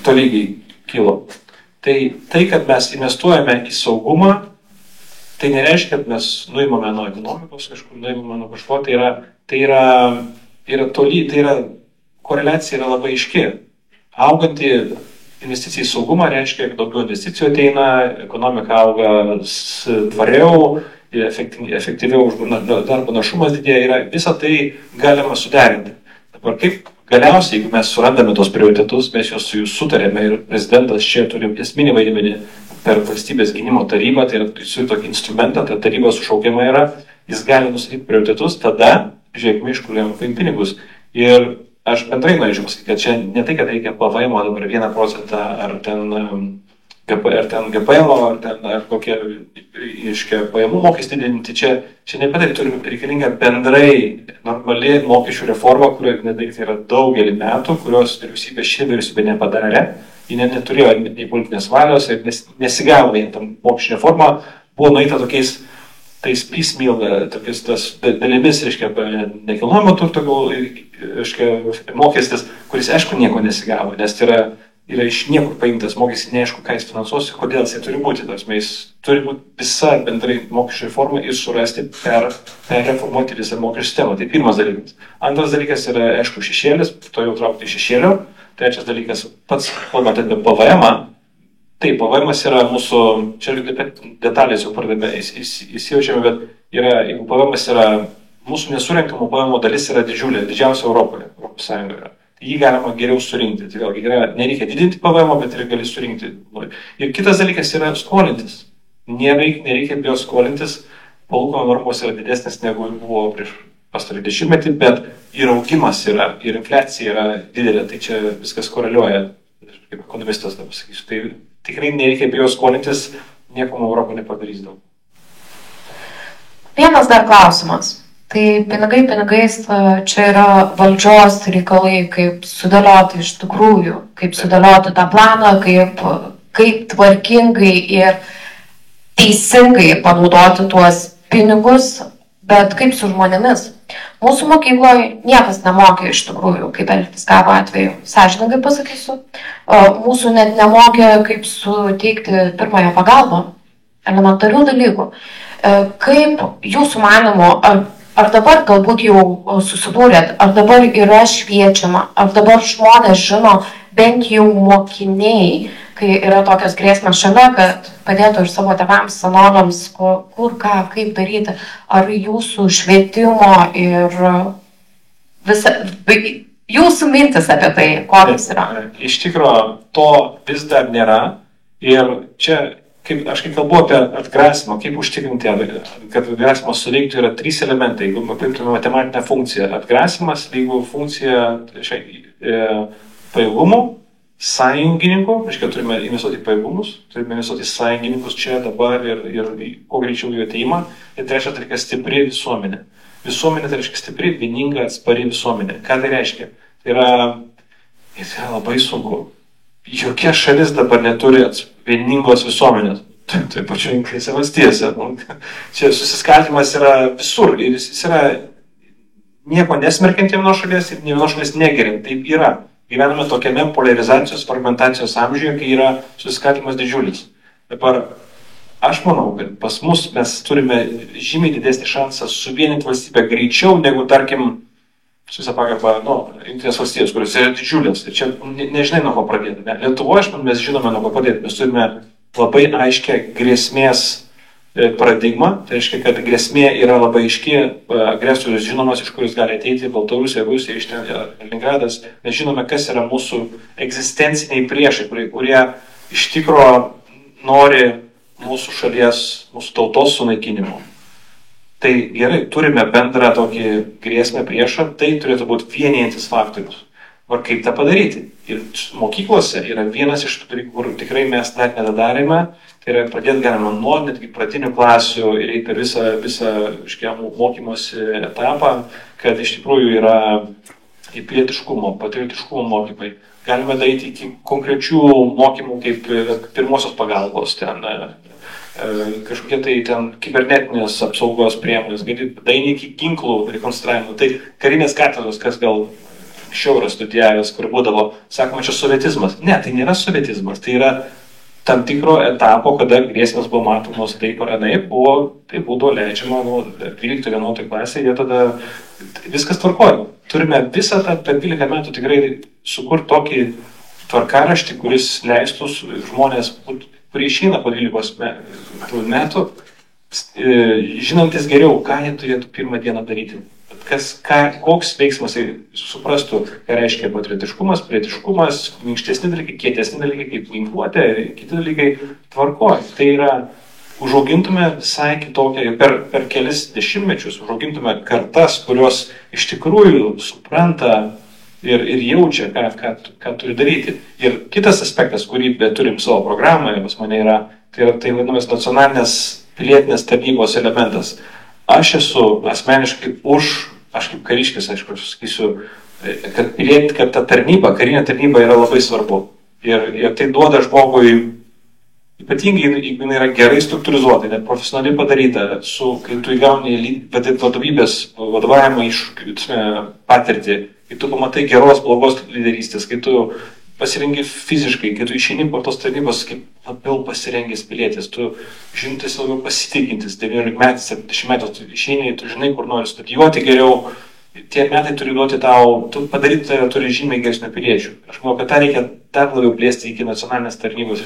tolygiai kilo. Tai, kad mes investuojame į saugumą, tai nereiškia, kad mes nuimame nuo ekonomikos kažkur, nuimame nuo kažko, tai yra koreliacija yra labai aiški. Auganti investicija į saugumą reiškia, kad daugiau investicijų ateina, ekonomika auga tvariau, efektyviau, darbo našumas didėja, visą tai galima suderinti. Dabar kaip galiausiai, jeigu mes surandame tos prioritetus, mes juos su jų sutarėme ir prezidentas čia turi esminį vaidmenį per valstybės gynimo tarybą, tai yra su tokį instrumentą, ta taryba sušaukiama yra, jis gali nustatyti prioritetus, tada žiūrėkime, iš kur jam paimti pinigus. Ir aš bendrai norėčiau pasakyti, kad čia ne tai, kad reikia PVM dabar 1% ar ten GPL, ar kokie pajamų mokestį didinti, čia nepadaryti, turime reikalinga bendrai normali mokesčių reforma, kurio nedaryti yra daugelį metų, kurios ši vyriausybė nepadarė, ji neturėjo nei politinės valios ir nesigavo vien tam mokesčių reforma, buvo nueita tokiais tais piecemeal, tokiais dalimis, reiškia, nekilnojamo turto mokestis, kuris, aišku, nieko nesigavo, nes tai yra iš niekur paimtas mokestis, neaišku, ką jis finansuos, kodėl jis turi būti. Jis turi būti visa bendrai mokesčių reforma ir surasti reformuoti visą mokesčių sistemą. Tai pirmas dalykas. Antras dalykas yra, aišku, šešėlis, to jau traukti iš šešėlio. Trečias dalykas, pats kalbant apie PVM-ą, taip, PVM-as yra mūsų, čia detalės jau pradėme įsijaučiame, bet jeigu PVM-as yra, mūsų nesurenkamų PVM dalis yra didžiulė, didžiausia Europoje, Europos Sąjungoje. Jį galima geriau surinkti. Tai vėlgi, nereikia didinti PVM, bet ir gali surinkti. Ir kitas dalykas yra skolintis. Nereikia bio skolintis, palūkanų normos yra didesnės negu buvo prieš pastarąjį dešimtmetį, bet ir augimas yra, ir infliacija yra didelė, tai čia viskas koreliuoja, kaip ekonomistas dabar pasakysiu. Tai tikrai nereikia bio skolintis, nieko Europą nepadarys daug. Vienas dar klausimas. Tai pinigais, čia yra valdžios reikalai, kaip sudėlioti iš tikrųjų, kaip sudėlioti tą planą, kaip kaip tvarkingai ir teisingai panaudoti tuos pinigus, bet kaip su žmonėmis. Mūsų mokykloje niekas nemokė iš tikrųjų, kaip elgtis karo atveju. Sąžiningai pasakysiu, mūsų net nemokė, kaip suteikti pirmąją pagalbą, elementarių dalykų. Kaip jūsų manimo, ar dabar galbūt jau susidūrėt, ar dabar yra šviečiama, ar dabar žmonės žino, bent jau mokiniai, kai yra tokios grėsmės šalia, kad padėtų ir savo tėvams, senoliams, kur, ką, kaip daryti, ar jūsų švietimo ir jūsų mintis apie tai, kokios yra? Iš tikrųjų, to vis dar nėra ir čia, aš kai kalbu apie atgrasimą, kaip užtikrinti, kad atgrasimas suveiktų, yra 3 elementai. Jeigu paimtume matematinę funkciją, atgrasimas lygu funkcija pajėgumų, sąjungininkų, reiškia, turime investuoti į pajėgumus, turime investuoti į sąjungininkus čia, dabar ir kuo greičiau jų ateimą. Ir trečia, tai reiškia stipri visuomenė. Visuomenė tai reiškia stipri, vieninga, atspari visuomenė. Ką tai reiškia? Tai yra labai sunku. Jokia šalis dabar neturi vieningos visuomenės. Tai pačiu Jungtinėse valstijose. Čia susiskaldimas yra visur ir jis yra nieko nesmerkiant vienos šalies ir ne vienos šalies negeriant. Taip yra. Gyvename tokiame polarizacijos, fragmentacijos amžiuje, kai yra susiskaldimas didžiulis. Dabar aš manau, kad pas mus mes turime žymiai didesnį šansą suvieninti valstybę greičiau negu, tarkim, su visą pagarbą, Jungtinės valstijos, kurios yra didžiulės. Ir čia nežinai, nuo ko pradėti. Lietuvoje, mes žinome, nuo ko pradėti. Mes turime labai aiškę grėsmės paradigmą. Tai reiškia, kad grėsmė yra labai aiški, agresorius žinomas, iš kur jis gali ateiti, Baltarusija, Rusija, iš ten Kaliningradas. Mes žinome, kas yra mūsų egzistenciniai priešai, kurie iš tikro nori mūsų šalies, mūsų tautos sunaikinimo. Tai gerai, turime bendrą tokį grėsmę priešą, tai turėtų būti vienijantis faktorius. Ar kaip tą padaryti? Ir mokyklose yra vienas iš tų dalykų, kur tikrai mes dar nedarėme, tai yra pradėti galima nuo netgi pradinių klasių ir eiti per visą mokymosi etapą, kad iš tikrųjų yra į pilietiškumo, patriotiškumo mokymai. Galime daryti iki konkrečių mokymų kaip pirmosios pagalbos, ten kažkokie tai ten kibernetinės apsaugos priemonės, daini iki ginklų rekonstravimo. Tai karinės katedros, kas gal anksčiau yra studijavęs, kur būdavo, sakoma, čia sovietizmas. Ne, tai nėra sovietizmas, tai yra tam tikro etapo, kada grėsmės buvo matomos taip ar anaip, tai būdavo leidžiama 12-11 klasėje, jie tada viskas tvarkoja. Turime visą tą per 12 metų tikrai sukurti tokį tvarkaraštį, kuris leistų žmonės, kurie išeina po 12 metų, žinantis geriau, ką jie turėtų pirmą dieną daryti. Koks veiksmas suprastų, ką reiškia patriotiškumas, pilietiškumas, minkštesni dalykai, kietesni dalykai, kaip ginkluotė ir kiti dalykai tvarkoja. Tai yra, užaugintume visai kitokią, per kelis dešimtmečius užaugintume kartas, kurios iš tikrųjų supranta ir jaučia, ką turi daryti. Ir kitas aspektas, kurį turim savo programoje, pas mane yra, tai vadinamas nacionalinės pilietinės tarnybos elementas. Aš esu asmeniškai aš kaip kariškis, aišku, aš sakysiu, kad ta tarnyba, karinė tarnyba yra labai svarbu. Ir tai duoda žmogui, ypatingai, jeigu jinai yra gerai struktūrizuota, net profesionaliai padaryta, kai tu įgauni vadovybės, vadovavimą patirtį, kai tu pamatai geros, blogos lyderystės, kai tu pasirengi fiziškai, kai tu išeini po tos tarnybos kaip labiau pasirengęs pilietis, tu žintis labiau pasitikintis, 19 metais, 70 metų, tu išeini, tu žinai, kur nori studijuoti geriau, tie metai turi duoti tau, tu padaryti turi žymiai geresnių piliečių. Aš manau, kad tą reikia dar labiau plėsti iki nacionalinės tarnybos.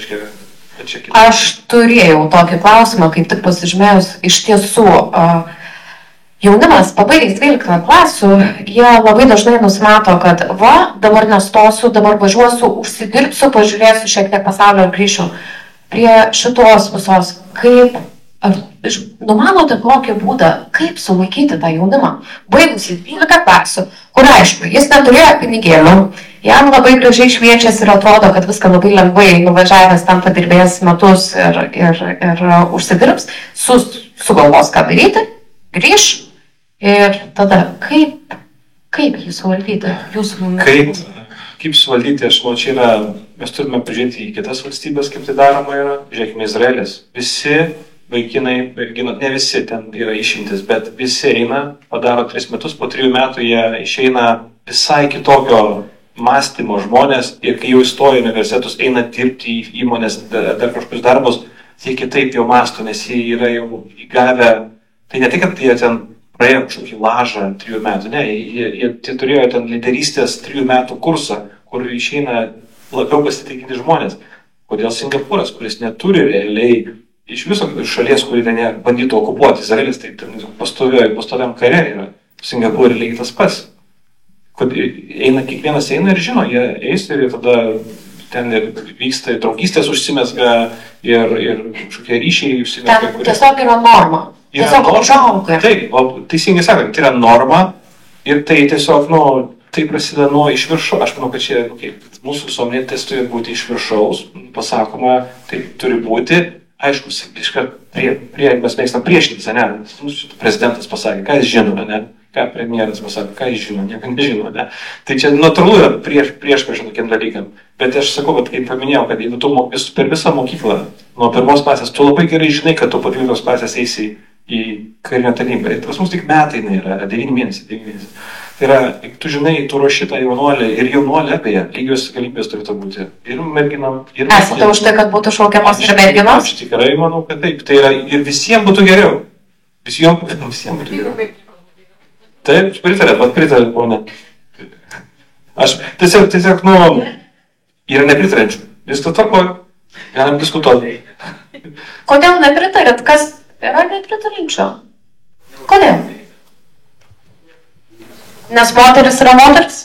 Aš turėjau tokį klausimą, kaip tik pasižymėjus, iš tiesų, jaunimas, pabaigęs 12 klasių, jie labai dažnai nusimato, kad dabar nestosiu, dabar važiuosiu, užsidirbsiu, pažiūrėsiu šiek tiek pasaulio ir grįšiu. Prie šitos visos, kaip, numanote kokį būdą, kaip sulaikyti tą jaunimą, baigusi 12 klasių, kur aišku, jis neturėjo pinigėlių, jam labai gražiai šviečiasi ir atrodo, kad viską labai lengvai nuvažiavęs tam padirbės metus ir užsidirbs, sugalvos ką daryti, grįš. Ir tada, kaip jį suvaldyti? kaip suvaldyti, aš manau, čia yra, mes turime pažiūrėti į kitas valstybės, kaip tai daroma yra. Žiūrėkime, Izraelis. Visi vaikinai, ne visi, ten yra išimtis, bet visi eina, padaro 3 metus, po 3 metų jie išeina visai kitokio mąstymo žmonės ir kai jau įstoja į universitetus, eina dirbti į įmonės, dar kažkokius darbus, jie kitaip jau mąsto, nes jie yra jau įgavę, tai ne tik, kad jie ten praėjo kažkokį lažą 3 metų, ne, jie turėjo ten lyderystės 3 metų kursą, kur išeina labiau pasitikinti žmonės. Kodėl Singapūras, kuris neturi realiai iš viso šalies, kurį ten bandytų okupuoti, Izraelis, tai pastoviam kare yra, Singapūrė lygiai tas pats. Kiekvienas eina ir žino, jie eis ir tada ten ir vyksta draugystės užsimesga ir kažkokie ryšiai užsimesga. Ten tiesiog yra norma. Tiesiog užauga. Taip, teisingai sakant, tai yra norma ir tai tiesiog, tai prasideda nuo iš viršaus. Aš manau, kad čia, mūsų visuomenė tai turi būti iš viršaus, pasakoma, tai turi būti. Aišku, mes mėgstam priešintis, ne? Mūsų prezidentas pasakė, ką jis žino, ne? Ką premjeras pasakė, ką jis žino, nieko nežino, ne? Tai čia natūralu yra prieš tokiem dalykam. Bet aš sakau, kad kaip paminėjau, kad jeigu tu per visą mokyklą, nuo 1 klasės, tu labai gerai žinai, kad tu po 12 klasės eisi į karinę tarnybą. Ir pas mus tik metai yra, 9 mėnesiai. Tai yra, tu žinai, tu ruoši tą jaunuolį ir jaunuolį, beje, lygios galimybės turėtų būti. Ir merginam, ir merginam. Esate už tai, kad būtų šaukiamos ir merginos? Aš tikrai manau, kad taip. Tai yra, ir visiems būtų geriau. Visiems būtų geriau. Taip, pritarėt, ponė. Aš tiesiog, yra nepritarančių. Viskas tvarkoju. Galim diskutuoti. Kodėl nepritarėt? Kas yra nepritarančio? Kodėl? Nes moteris yra moteris?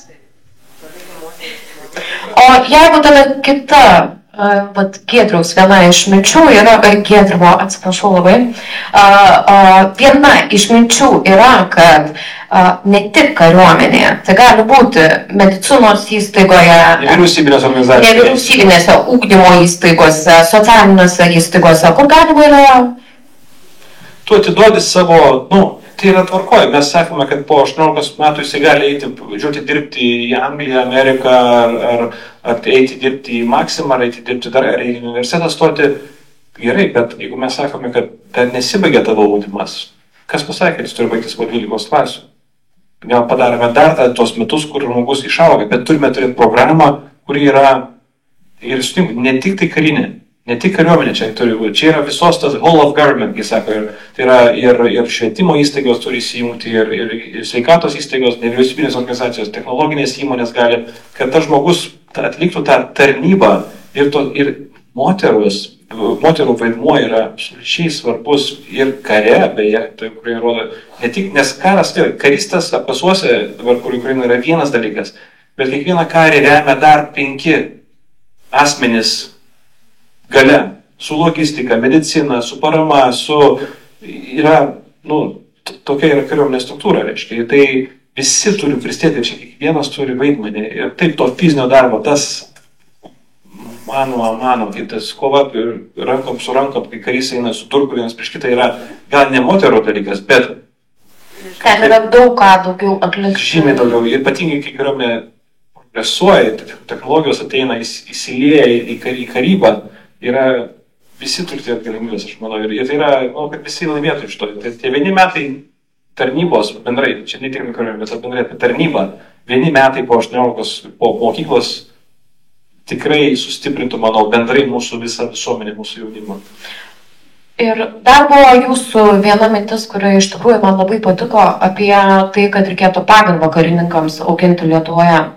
O jeigu tada kita, Giedriaus viena iš minčių yra, Giedrimo, atsiprašau labai, viena iš minčių yra, kad ne tik kariuomenėje, tai gali būti medicinos įstaigoje, nevyriausybinėse ugdymo įstaigose, socialinėse įstaigose, kur galima yra. Tu atiduodi savo, tai yra tvarkoje. Mes sakome, kad po 18 metų jisai gali eiti, dirbti į Angliją, Ameriką, ar eiti dirbti į Maximą, ar eiti dirbti dar, ar į universitetą stoti. Gerai, bet jeigu mes sakome, kad ten nesibaigia tavo ūdymas, kas pasakė, kad jis turi baigtis po 12 klasių? Gal padarėme dar tos metus, kur žmogus išauga, bet turime turėti programą, kuri yra, ir sutinku, ne tik tai karinė. Ne tik kariuomenė čia turi būti, čia yra visos tas whole of government, kai sako, tai yra ir švietimo įstaigos turi įsijungti, ir sveikatos įstaigos, nevyriausybinės organizacijos, technologinės įmonės gali, kad tas žmogus atliktų tą tarnybą ir moterų vaidmuo yra absoliučiai svarbus ir kare, beje, tai kurie rodo, ne tik, nes karistas apkasuose, dabar kur Ukraina yra vienas dalykas, bet kiekvieną karį remia dar 5 asmenys gale, su logistika, medicina, su parama, tokia yra kariuomenės struktūra, reiškia. Tai visi turi prisidėti, čia kiekvienas turi vaidmenį. Ir taip to fizinio darbo, tas mano, kai tas kova rankom su rankom, kai karys eina su turku vienas prieš kitą, yra gal ne moterų dalykas, bet ten yra daug ką daugiau atlikti. Žymiai daugiau. Ir ypatingai, kai kariuomenė progresuoja, technologijos ateina, įsilieja į karybą, visi turi turėti galimybės, aš manau, ir tai yra, kad visi laimėtų iš to. Tai vieni metai tarnybos bendrai, čia ne tik kariuomenė, bet bendrai apie tarnybą, vieni metai po 18, po mokyklos tikrai sustiprintų, manau, bendrai mūsų visą visuomenę, mūsų jaunimą. Ir dar buvo jūsų viena mintis, kuri iš tikrųjų man labai patiko, apie tai, kad reikėtų pagarbą karininkams auginti Lietuvoje.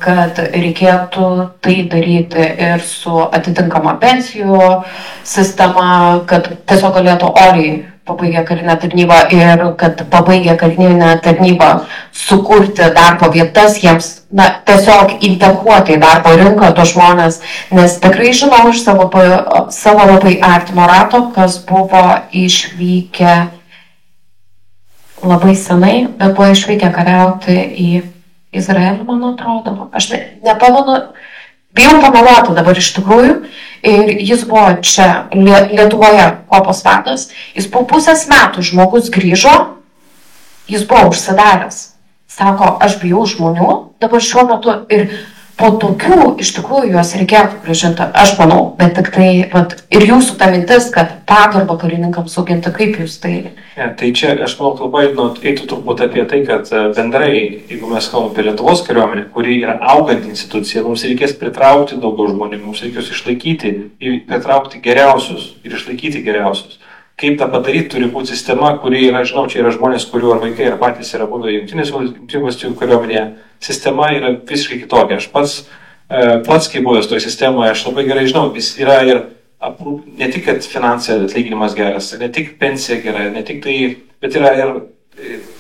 Kad reikėtų tai daryti ir su atitinkama pensijų sistema, kad tiesiog galėtų oriai pabaigę karinę tarnybą ir kad pabaigę karinę tarnybą sukurti darbo vietas, jiems tiesiog integruoti į darbo rinką tos žmonės, nes tikrai žinau iš savo labai artimo rato, kas buvo išvykę labai senai, bet buvo išvykę kariauti į Izraelį, man atrodo. Aš nepamenu, bijau pameluoti dabar iš tikrųjų. Ir jis buvo čia, Lietuvoje, kopos vadas. Jis po 1,5 metų žmogus grįžo, jis buvo užsidaręs. Sako, aš bijau žmonių, dabar šiuo metu ir po tokių iš tikrųjų juos reikėtų grąžinti, aš manau, bet tik tai, vat, ir jūsų ta mintis, kad pagarbą karininkams auginti, kaip jūs tai... Ja, tai čia, aš manau, kalba eitų turbūt apie tai, kad bendrai, jeigu mes kalbame apie Lietuvos kariuomenę, kuri yra auganti institucija, mums reikės pritraukti daugiau žmonių, mums reikės išlaikyti, pritraukti geriausius ir išlaikyti geriausius. Kaip tą padaryti, turi būti sistema, kuri yra, žinau, čia yra žmonės, kurių ar vaikai, ar patys yra buvę Jungtinės valstijų kariuomenėje. Sistema yra visiškai kitokia. Aš pats kai buvęs toje sistemoje, aš labai gerai žinau, vis yra ir ne tik, kad finansai atlyginimas geras, ne tik pensija gera, ne tik tai, bet yra ir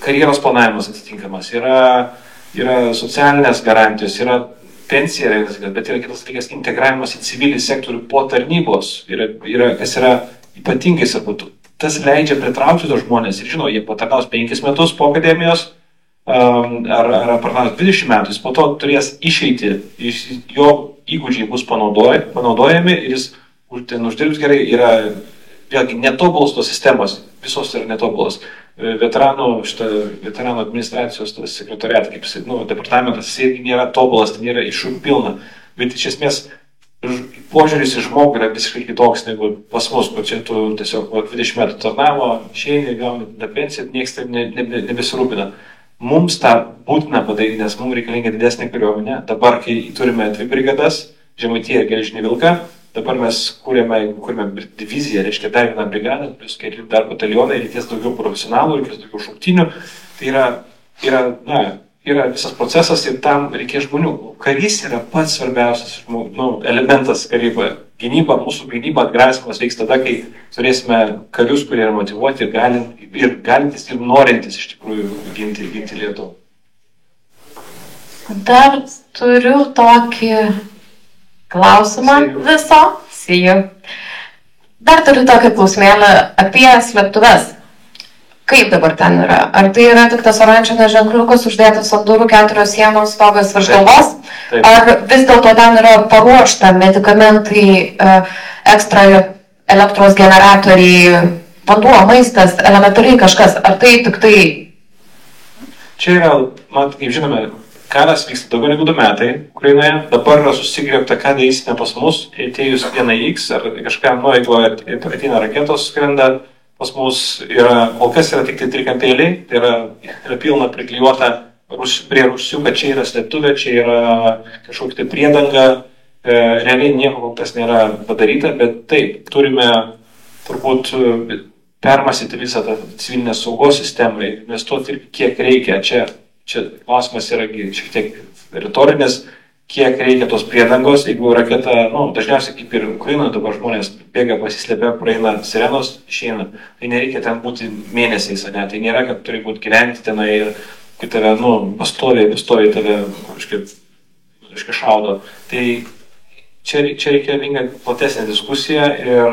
karjeros planavimas atitinkamas, yra socialinės garantijos, yra pensija, bet yra kitas dalykas integravimas į civilį sektorių po tarnybos, kas yra ypatingai svarbu. Tas leidžia pritraukti tos žmonės ir žinau, jie patarnaus 5 metus po akademijos ar patarnaus 20 metų, jis po to turės išeiti, jo įgūdžiai bus panaudojami ir jis ten uždirbs gerai, yra vėlgi netobulos tos sistemos, visos yra netobulos. Veteranų administracijos sekretoriatas, kaip departamentas, jis irgi nėra tobulas, ten yra iššūkių pilna, bet iš esmės požiūris į žmogų yra visiškai kitoks negu pas mus, kur čia tu tiesiog 20 metų tarnavo, išeini, gauni tą pensiją, niekas taip nebesirūpina. Mums tą būtina padaryti, nes mums reikalinga didesnė kariuomenė. Dabar, kai turime 2 brigadas, Žemaitiją ir Geležinį Vilką, dabar mes kūrėme diviziją, reiškia dar 1 brigadą, plus keli dar batalionai, reikės daugiau profesionalų, reikės daugiau šauktinių. Tai yra visas procesas ir tam reikės žmonių. Karys yra pats svarbiausias elementas karyboje. Gynyba, mūsų gynyba, atgrasimas veiks tada, kai turėsime karius, kurie yra motyvuoti ir galintys ir norintys iš tikrųjų ginti Lietuvą. Dar turiu tokį klausimą viso. Dar turiu tokį klausimėlį apie slėptuves. Kaip dabar ten yra? Ar tai yra tik tas oranžinis ženkliukas uždėtas ant durų, 4 sienos, stogas virš galvos? Ar vis dėlto ten yra paruošta medikamentai, ekstra elektros generatoriai, vanduo, maistas, elementariai kažkas? Ar tai tik tai... Čia yra, kaip žinome, karas vyksta daugiau negu 2 metai Ukrainoje. Dabar yra susigriebta, ką darysime pas mus, atėjus 1X ar kažką, jeigu ateina raketos skrenda. Pas mus kol kas yra tik tai trikampėliai, tai yra pilna priklijuota prie rūsių, kad čia yra slėptuvė, čia yra kažkokia tai priedanga, realiai nieko kol kas nėra padaryta, bet taip, turime turbūt permąstyti visą tą civilinės saugos sistemą, investuoti kiek reikia, čia klausimas yra šiek tiek retorinis, kiek reikia tos priedangos, jeigu raketa, dažniausiai kaip ir Ukrainoje dabar žmonės bėga, pasislėpia, praeina sirenos, išeina. Tai nereikia ten būti mėnesiais, ne? Tai nėra, kad turi būti gyventi tenai ir kai tave, pastoviai tave kažkaip šaudo. Tai čia reikalinga platesnė diskusija ir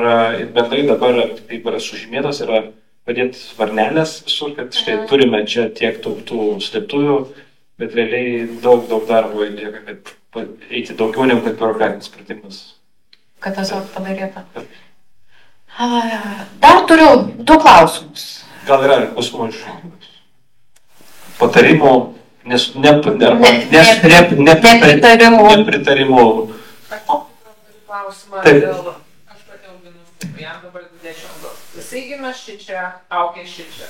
bendrai dabar, kaip yra sužymėtas, yra padėti varnelės visur, kad štai turime čia tiek tų slėptuvių, bet realiai daug darbo lieka, kad eiti daugiau negu kad biurokratinis pratimas. Kad tiesiog padaryta. Dar turiu 2 klausimus. Gal yra klausimų iš patarimų, nepritarimų. Klausimą dėl, aš pati auginu, jam dabar 22. Jisai gimė šičia, augė šičia.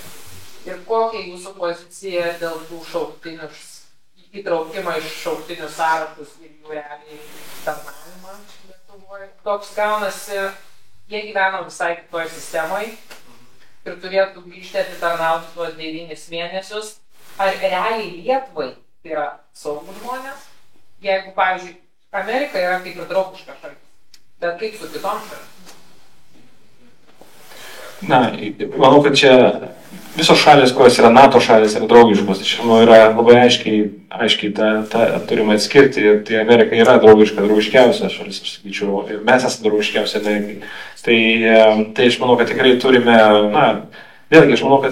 Ir kokia jūsų pozicija dėl tų šauktinių įtraukimą iš šauktinių sąrašus ir jų realiai tarnavimą Lietuvoje? Toks gaunasi, jie gyvena visai kitoje sistemoje ir turėtų grįžti atitarnauti tuos 9 mėnesius. Ar realiai Lietuvai tai yra saugūs žmonės? Jeigu, pavyzdžiui, Amerika yra kaip ir draugiška šalis, bet kaip su kitom šalis? Manau, kad čia visos šalys, kurios yra NATO šalys, yra draugiškos. Tai yra labai aiškiai tą turime atskirti. Tai Amerika yra draugiškiausia šalis, aš sakyčiau. Mes esame draugiškiausia Amerikai. Tai aš manau, kad tikrai turime, vėlgi, aš manau, kad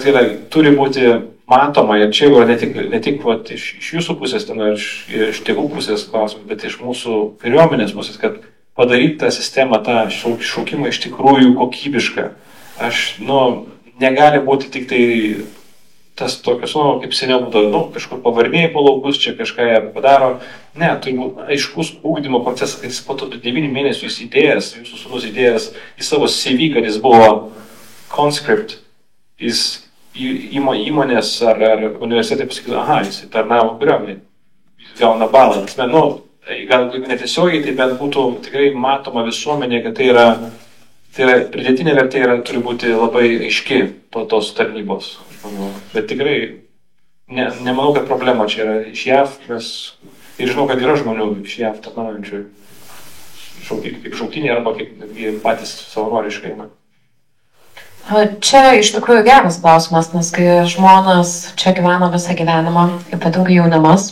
turi būti matoma. Ir čia yra ne tik iš jūsų pusės, iš tėvų pusės klausimų, bet iš mūsų kariuomenės pusės, kad padaryti tą sistemą, tą šaukimą iš tikrųjų kokybišką. Negali būti tik tai tas tokios, kaip seniau būdavo, kažkur pavarniai po laukus, čia kažką jie padaro. Ne, tai aiškus ūkdymo procesas, kad jis po to 9 mėnesių įdėjęs, jūsų sūnus įdėjęs į savo CV, kad jis buvo conscript, jis įmonės ar universitetai pasakytų, aha, jis tarnavo kariuomenėj, jis gauna balą. Gal netiesiogiai, tai bent būtų tikrai matoma visuomenė, kad tai yra pridėtinė vertė turi būti labai aiški tos tarnybos. Bet tikrai nemanau, kad problema čia yra iš JAV, ir žinau, kad yra žmonių iš JAV tarnaujančių kaip šauktiniai arba kaip patys savanoriškai. Čia iš tikrųjų geras klausimas, nes kai žmonės čia gyvena visą gyvenimą, ypatingai jaunimas,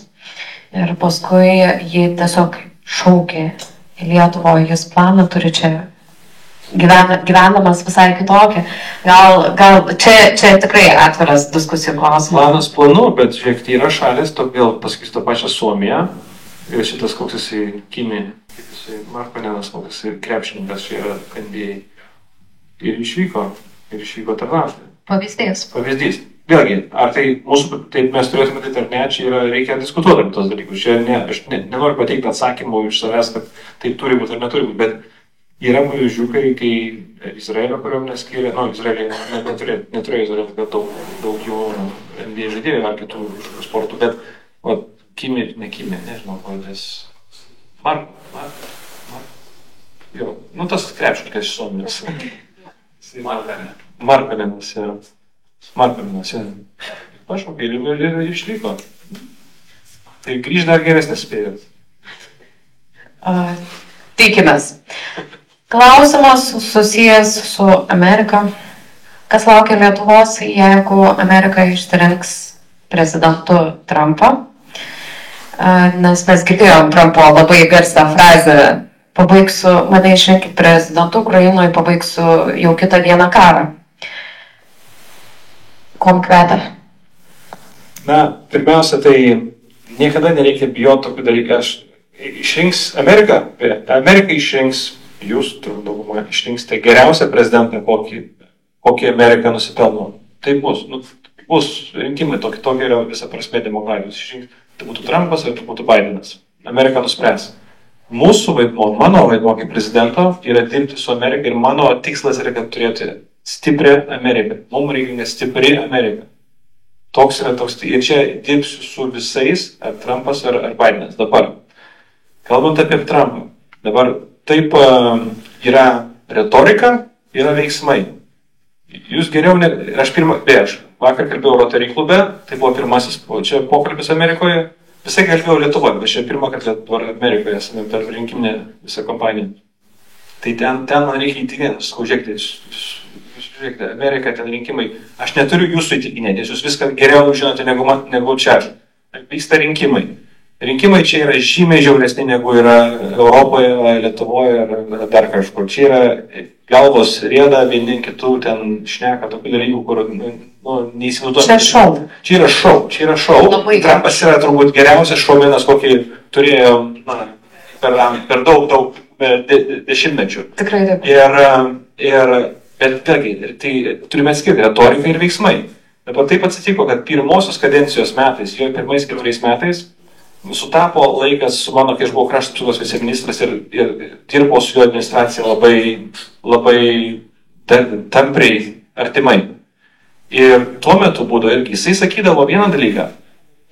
ir paskui jį tiesiog šaukė į Lietuvą, jis planą turi čia gyvenamas visai kitokį. Gal čia tikrai atviras diskusijų klausimas. Planas planu, bet žiūrėk, tai yra šalis, vėl pasakysiu tą pačią Suomiją, ir šitas koks jisai Kimi, jisai Markonenas, koks jisai krepšininkas, čia yra NBA, ir išvyko tarnauti. Pavyzdys. Vėlgi, ar tai mūsų, taip mes turėtume tai ar ne, čia reikia diskutuoti apie tos dalykus. Čia aš nenoriu pateikti atsakymų iš savęs, kad taip turi būti ar neturi būti, bet yra pavyzdžių, kai Izraelio kariuomenė skyrė, Izraelį neturėjo Izraelį, bet daug jų NBA žaidėjų ar kitų sportų, bet Kimi, nežinau, kodės tas krepšininkas iš Suomijos. Markonenas, pašaukė ir išliko. Tai grįž dar geresnis spėjas. Tikimės. Klausimas susijęs su Amerika. Kas laukia Lietuvos, jeigu Amerika išsirinks prezidentu Trumpą? Nes mes girdėjom Trumpo labai garsią frazę: mane išrinkit prezidentu Ukrainoje, pabaigsiu jau kitą dieną karą. Kuom kvepia? Pirmiausia, tai niekada nereikia bijoti tokių dalykų. Išrinks Amerika išrinks, jūs turbūt daugumą išrinksite geriausią prezidentą, kokį Amerika nusipelno. Tai bus rinkimai, tokia yra visa prasme demokratijos. Išrinks, tai būtų Trumpas ar tai būtų Bidenas. Amerika nuspręs. Mūsų vaidmuo, mano vaidmuo kaip prezidento yra dirbti su Amerika ir mano tikslas yra, kad turėti stiprią Ameriką. Mums reikia stipri Amerika. Toks. Ir čia dirbsiu su visais, ar Trumpas, ar Bidenas. Dabar, kalbant apie Trumpą, dabar taip yra retorika, yra veiksmai. Jūs geriau, aš vakar kalbėjau Rotary klube, tai buvo pirmasis čia pokalbis Amerikoje. Visai kalbėjau Lietuvoje, bet čia pirmą kartą Amerikoje esame per rinkiminę visą kompaniją. Tai ten man reikia įtikinti, žiūrėkite, Amerika, ten rinkimai. Aš neturiu jūsų įtikinėti, jūs viską geriau žinote negu čia. Vyksta rinkimai. Rinkimai čia yra žymiai žiauresni negu yra Europoje, Lietuvoje ar dar kažkur. Čia yra galvos rėda, vieni kitų ten šneka tokių dalykų, kur neįsivaizduoju. Čia yra šou. Trumpas yra turbūt geriausias šoumenas, kokį turėjo per daug dešimtmečių. Tikrai taip. Bet vėlgi, tai turime atskirti retoriką ir veiksmai. Dabar taip atsitiko, kad pirmosios kadencijos metais, jo pirmais 4 metais, sutapo laikas su mano, kai aš buvau krašto apsaugos viceministras ir dirbau su jo administracija labai tampriai, artimai. Ir tuo metu būdavo irgi, jisai sakydavo vieną dalyką: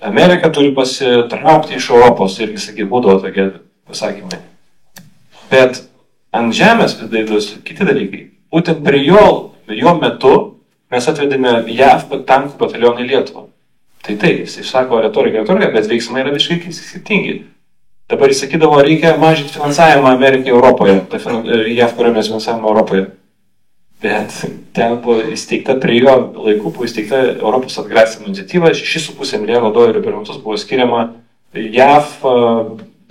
Amerika turi pasitraukti iš Europos, irgi būdavo tokie pasakymai. Bet ant žemės vis kiti dalykai. Būtent prie jo metu mes atvedėme JAV tankų batalioną į Lietuvą. Tai jis sako retorika, bet veiksmai yra visiškai skirtingi. Dabar jis sakydavo, reikia mažinti finansavimą Amerikai Europoje, JAV kariuomenės finansavimą Europoje. Bet ten buvo įsteigta, prie jo laikų buvo įsteigta Europos atgrasymo iniciatyva, $6,5 milijono per metus buvo skiriama JAV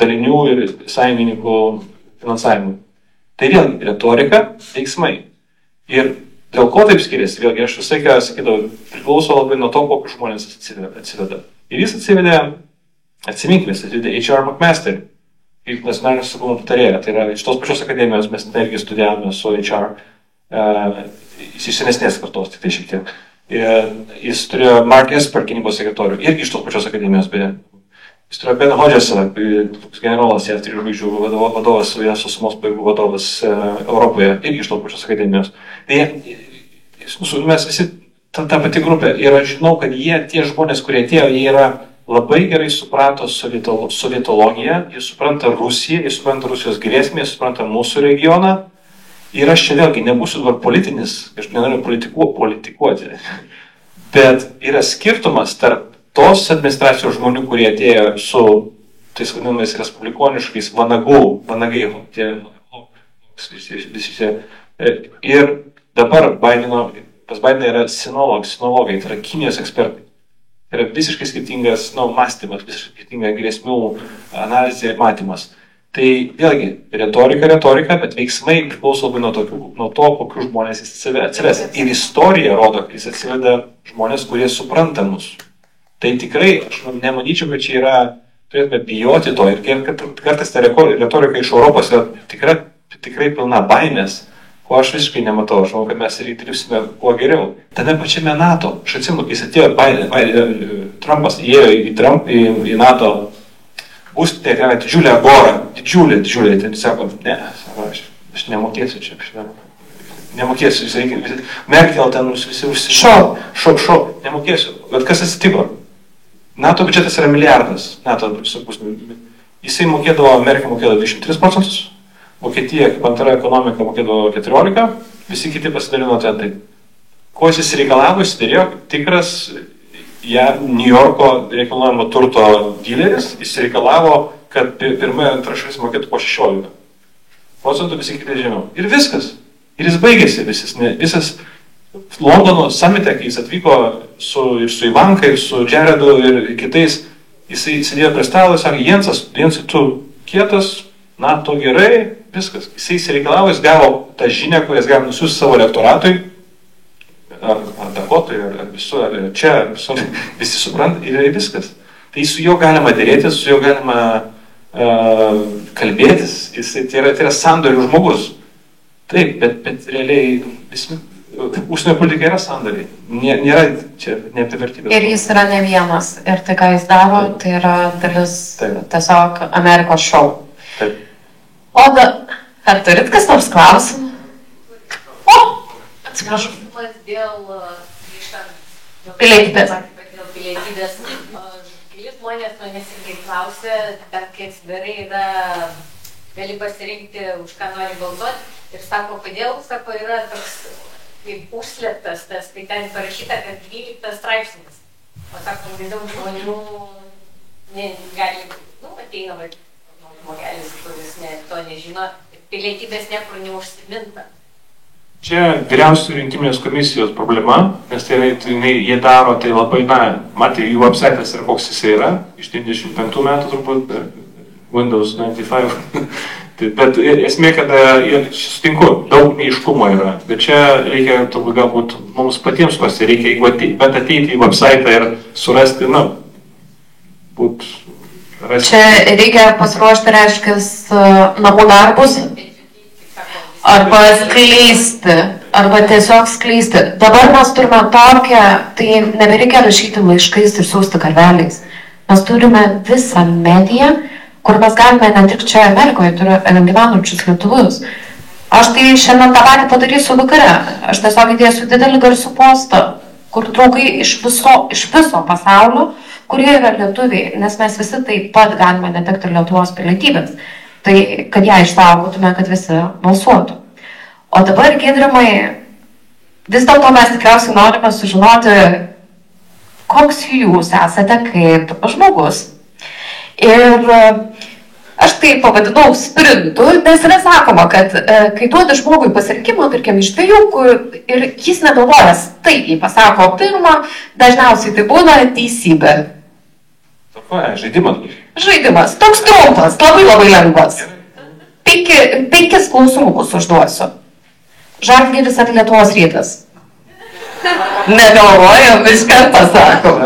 dalinių ir sąjungininkų finansavimui. Tai vėl retorika, veiksmai. Ir dėl ko taip skiriasi, vėlgi aš visai ką sakydavau, priklauso labai nuo to, kokius žmonės atsiveda. Ir jis atsiminkime, HR McMaster, kaip nacionalinio saugumo patarėja. Tai yra iš tos pačios akademijos, mes irgi studijavome su HR, iš senesnės kartos, tik tai šiek tiek. Jis turėjo Mark Esper gynybos sekretorių, irgi iš tos pačios akademijos, beje. Jis turėjo Ben Hodgesą, generolas, JAV 3 žvaigždžių vadovas, sausumos pajėgų vadovas Europoje, irgi iš tos pačios akademijos. Tai mes visi, ta pati grupė, ir aš žinau, kad tie žmonės, kurie atėjo, jie yra labai gerai suprato sovietologiją, jie supranta Rusiją, jie supranta Rusijos grėsmę, jie supranta mūsų regioną. Ir aš čia vėlgi nebūsiu dabar politinis, aš nenoriu politikuoti, bet yra skirtumas tarp tos administracijos žmonių, kurie atėjo su tais vadinamais respublikoniškais vanagai, ir dabar pas Bideną yra sinologai, tai yra Kinijos ekspertai. Tai yra visiškai skirtingas mąstymas, visiškai skirtinga grėsmių analizė ir matymas. Tai vėlgi, retorika, bet veiksmai priklauso labai nuo to, kokius žmonės jis atsives. Ir istorija rodo, kad jis atsiveda žmonės, kurie supranta mus. Tai tikrai, aš nemanyčiau, kad čia turėtume bijoti to. Ir kartais ta retorika iš Europos yra tikrai pilna baimės, ko aš visiškai nematau. Aš manau, kad mes ir dirbsime kuo geriau. Tame pačiame NATO, aš atsimenu, kai jis atėjo Trumpas, įėjo į NATO, būstinė yra didžiulė agora, didžiulė, ten sako, ne, aš nemokėsiu čia, nemokėsiu, Merkel ten visi šau, nemokėsiu, bet kas atsitiko? NATO biudžetas yra milijardas, jisai Merkel mokėdavo 23%, Vokietija, kaip antra ekonomika, mokėdavo 14%, visi kiti pasidalino ten taip. Ko jis reikalavo, jis dėrėjo tikras New Yorko reikalavimo turto dileris, jis reikalavo, kad pirmąją antrą šalis mokėtų po 16%, visi kiti žemiau. Ir viskas. Ir jis baigėsi visas Londono samite, kai jis atvyko ir su Ivanka, ir su Jaredu, ir kitais, jisai sėdėjo prie stalo ir sakė, Jensai, tu kietas, NATO gerai, viskas. Jisai reikalavo, jis gavo tą žinią, kurią jis gavo nusiųsti savo elektoratui, ar Dakotui, ar visur, ar čia, ar visur, visi supranta, ir viskas. Tai su juo galima dėrėtis, su juo galima kalbėtis, tai yra sandorių žmogus. Taip, bet realiai užsienio politika yra sandoriai, nėra čia ne apie vertybės. Ir jis yra ne vienas, ir tai, ką jis daro, tai yra dalis tiesiog Amerikos šou. Taip. Ar turit kas nors klausimų? Atsiprašau. Dėl pilietybės. Keli žmonės manęs irgi klausė, kiek sverai gali pasirinkti, už ką nori balsuoti. Ir sako, kodėl, yra toks kaip užslėptas, kai ten parašyta, kad 12 straipsnis. O sako, daug žmonių gali, ateina žmogelis, kuris to nežino, pilietybės niekur neužsiminta. Čia vyriausios rinkiminės komisijos problema, nes jie daro tai labai, matė, jų website'as ir koks jis yra, iš 95 metų turbūt, Windows 95, bet esmė, kad sutinku, daug neiškumo yra, bet čia reikia turbūt galbūt mums patiems reikia, bet ateiti į website'ą ir surasti, rasti. Čia reikia pasiruošti, reiškia, namų darbus. Arba skleisti, arba tiesiog skleisti. Dabar mes turime tokią, tai nebereikia rašyti laiškais ir siųsti karveliais. Mes turime visą mediją, kur mes galime ne tik čia Amerikoje, gyvenančius lietuvius. Aš tai šiandien tą patį padarysiu vakare. Aš tiesiog įdėsiu didelį garsų postą, kur draugai iš viso pasaulio, kurie yra lietuviai, nes mes visi taip pat galime netekti Lietuvos pilietybės. Tai, kad ją išsaugotume, kad visi balsuotų. O dabar, Giedrimai, vis dėlto mes tikriausiai norime sužinoti, koks jūs esate kaip žmogus. Ir aš tai pavadinau sprintu, nes yra sakoma, kad kai duodi žmogui pasirinkimą, tarkim, iš dviejų, ir jis negalvojas, taip, jį pasako pirmą, dažniausiai tai būna teisybė. Žaidimas, toks trumpas, labai lengvas. 5 klausimukus užduosiu. Žalgiris ar Lietuvos Rytas? Negalvojam, iš karto sakom.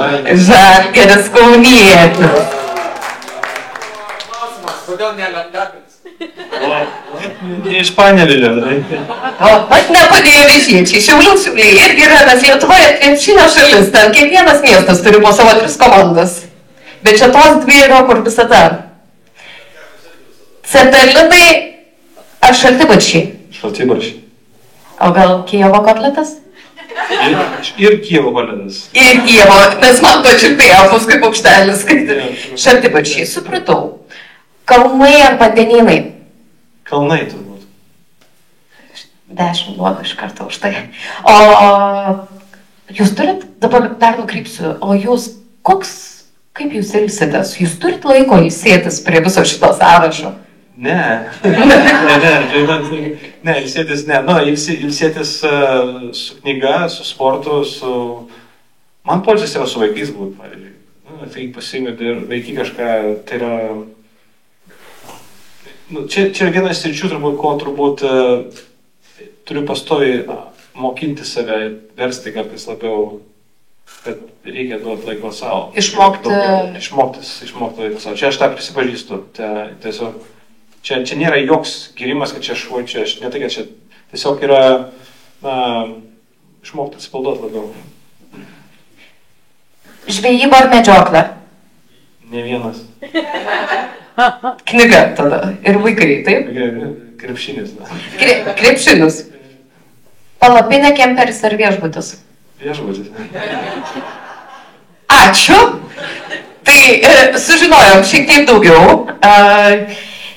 Žalgiris Kaunietis. Klausimas, kodėl ne Lietkabelis? Iš Panevėžio. O, vat nepadėjo vežiečiai, Šiaulių Šiauliai irgi yra, nes Lietuvoje krepšinio šalis, ten kiekvienas miestas turi po savo 3 komandas. Bet čia tos 2 yra, kur visada. Cepelinai ar šaltibarščiai? Šaltibarščiai. O gal Kijevo kotletas? Ir Kijevo kotletas. Ir Kijevo, nes man pačiupėjo, paskui paukštelis. Šaltibarščiai, supratau. Kalnai ar vandenynai? Kalnai turbūt. 10 duodu iš karto už tai. O jūs turit, dabar dar nukrypsiu, o jūs kaip jūs ilsitės? Jūs turit laiko ilsėtis prie viso šito sąrašo? Ne, ilsėtis ne. Nu, ilsėtis su knyga, su sportu, Man poilsis yra su vaikais būt, pavyzdžiui. Tai pasiimti ir vaikį kažką, tai yra... Čia yra vienas sričių, ko turbūt turiu pastoviai mokinti save, versti kartais labiau, kad reikia duoti laiko savo. Išmokti laiko savo. Čia aš tą prisipažįstu. Tiesiog, čia nėra joks gyrimas, kad čia šuo, čia ne tai, kad čia tiesiog yra išmokti atsipalduoti labiau. Žvejyba ar medžioklė? Ne vienas. Knyga tada. Ir vaikai, taip? Krepšinis. Krepšinis. Palapinė, kemperis ar viešbutis? Viešbutis. Ačiū. Tai sužinojom šiek tiek daugiau.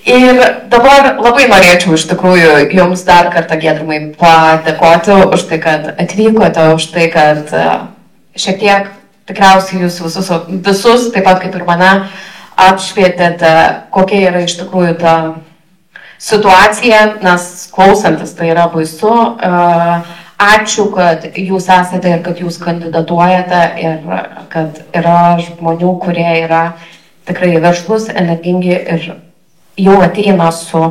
Ir dabar labai norėčiau iš tikrųjų jums dar kartą, Giedrimai, padėkoti už tai, kad atvykote, už tai, kad šiek tiek tikriausiai jūs visus, taip pat kaip ir mane, apšvietėte, kokia yra iš tikrųjų ta situacija, nes klausantis tai yra baisu. Ačiū, kad jūs esate ir kad jūs kandidatuojate ir kad yra žmonių, kurie yra tikrai verslus, energingi ir jau ateina su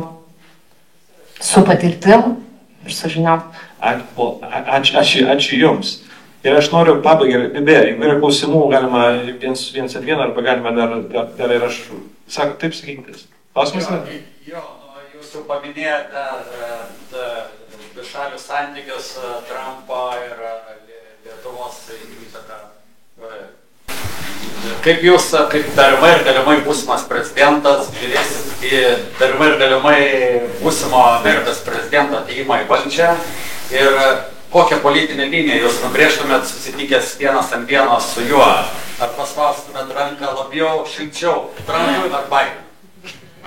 patirtim ir su žiniom. Ačiū jums. Ir aš noriu pabaigai, jeigu yra klausimų, galima viens ant vieną, arba galima dar ir aš, taip sakykite. Klausimas yra? Jo, jūs jau paminėjote dvišalius santykius Trumpo ir Lietuvos įtaką. Kaip jūs, kaip galimai ir galimai būsimas prezidentas, žiūrėsit į galimai ir galimai būsimo Amerikos prezidento ateimą į valdžią ir kokią politinę liniją jūs nubrėžtumėt susitikęs vienas ant vieno su juo? Ar paspaustumėt ranką labiau, šilčiau, Trumpui ar Bidenui?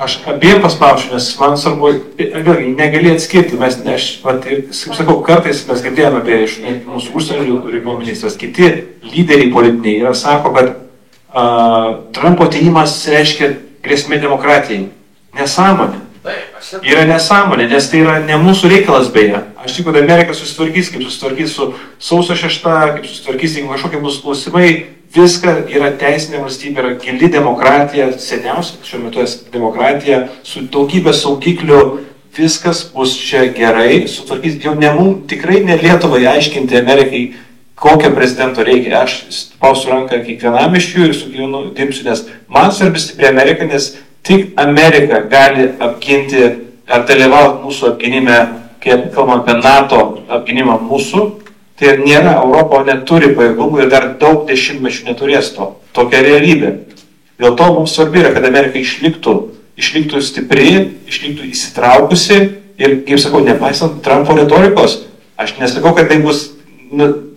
Aš abiem paspaušiu, nes man svarbu, vėlgi, negali atskirti, kaip sakau, kartais mes girdėjome apie iš mūsų užsienio reikalų ministras, kiti lyderiai politiniai yra sako, kad Trumpo atėjimas reiškia grėsmė demokratijai. Nesąmonė. Yra nesąmonė, nes tai yra ne mūsų reikalas beje. Aš tikiu, kad Amerika susitvarkys, kaip susitvarkys su sausio 6, kaip susitvarkys, jeigu kažkokie bus klausimai, viską yra teisinė valstybė, yra gili demokratija, seniausia šiuo metu demokratija, su daugybė saugiklių, viskas bus čia gerai, sutvarkys, jau ne mums, tikrai ne Lietuvai aiškinti Amerikai, kokio prezidento reikia. Aš spausiu ranką kiekvienam iš jų ir su kiekvienu dirbsiu, nes man svarbi stipri Amerika, nes tik Amerika gali apginti ar dalyvauti mūsų apginime, kai kalbam apie NATO apginimą mūsų, tai nėra, Europa neturi pajėgumų ir dar daug dešimtmečių neturės to. Tokia realybė. Dėl to mums svarbi yra, kad Amerika išliktų stipri, išliktų įsitraukusi ir, kaip sakau, nepaisant Trumpo retorikos, aš nesakau, kad tai bus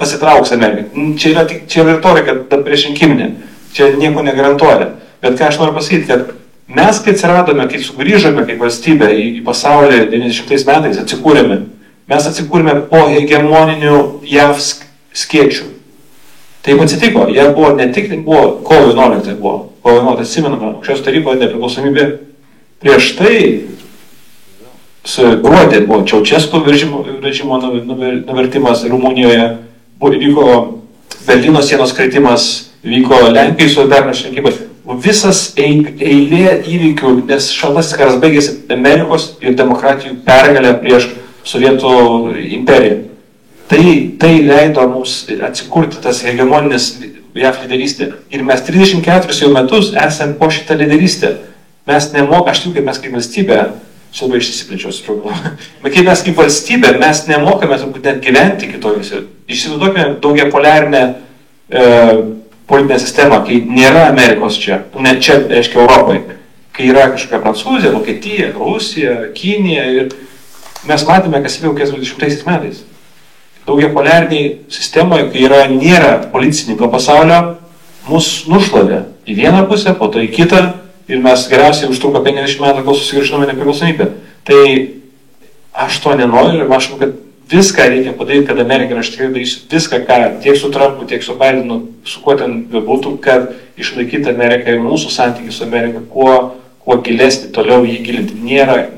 pasitrauks Amerika. Čia yra retorika priešrinkiminė. Čia nieko negarantuoja. Bet ką aš noriu pasakyti, kad mes, kai atsiradome, kai sugrįžome kaip valstybė į pasaulį 90 metais, atsikūrėme. Mes atsikūrėme po hegemoninių JAV skėčių. Taip atsitiko. Jie buvo ne tik, buvo kovo 11, kovo 11, atsimename, aukščiausios tarybos nepriklausomybė. Prieš tai gruodį buvo Čiaučesku režimo nuvertimas Rumunijoje, vyko Berlyno sienos kritimas, vyko Lenkijos solidarnos rinkimai. Visas eilė įvykių, nes šaltasis karas baigėsi Amerikos ir demokratijų pergalę prieš Sovietų imperiją. Tai leido mums atsikurti tas hegemoninis JAV lyderystė. Ir mes 34 jau metus esame po šitą lyderystę. Mes nemokame, aš tikiu, kad mes kaip valstybė, Čia labai išsiplečios problema. Bet kai mes kaip valstybė, mes nemokame turbūt net gyventi kitokiuose. Įsivaizduokime daugia poliarinę politinę sistemą, kai nėra Amerikos čia, ne čia, reiškia, Europai. Kai yra kažkokia Prancūzija, Vokietija, Rusija, Kinija ir mes matėme, kas įvyko 40 metais. Daugia poliariniai sistemoje, kai nėra policininko pasaulio, mus nušlavė į vieną pusę, po to į kitą ir mes geriausiai užtruko 50 metų, kol susigrįžinome nepriklausomybę. Tai aš to nenoriu ir aš manau, kad viską reikia padaryti, kad Amerika, ir aš tikrai darysiu viską, ką tiek su Trumpu, tiek su Bidenu, su kuo ten bebūtų, kad išlaikyti Ameriką ir mūsų santykį su Amerika, kuo gilesnį, toliau jį gilinti.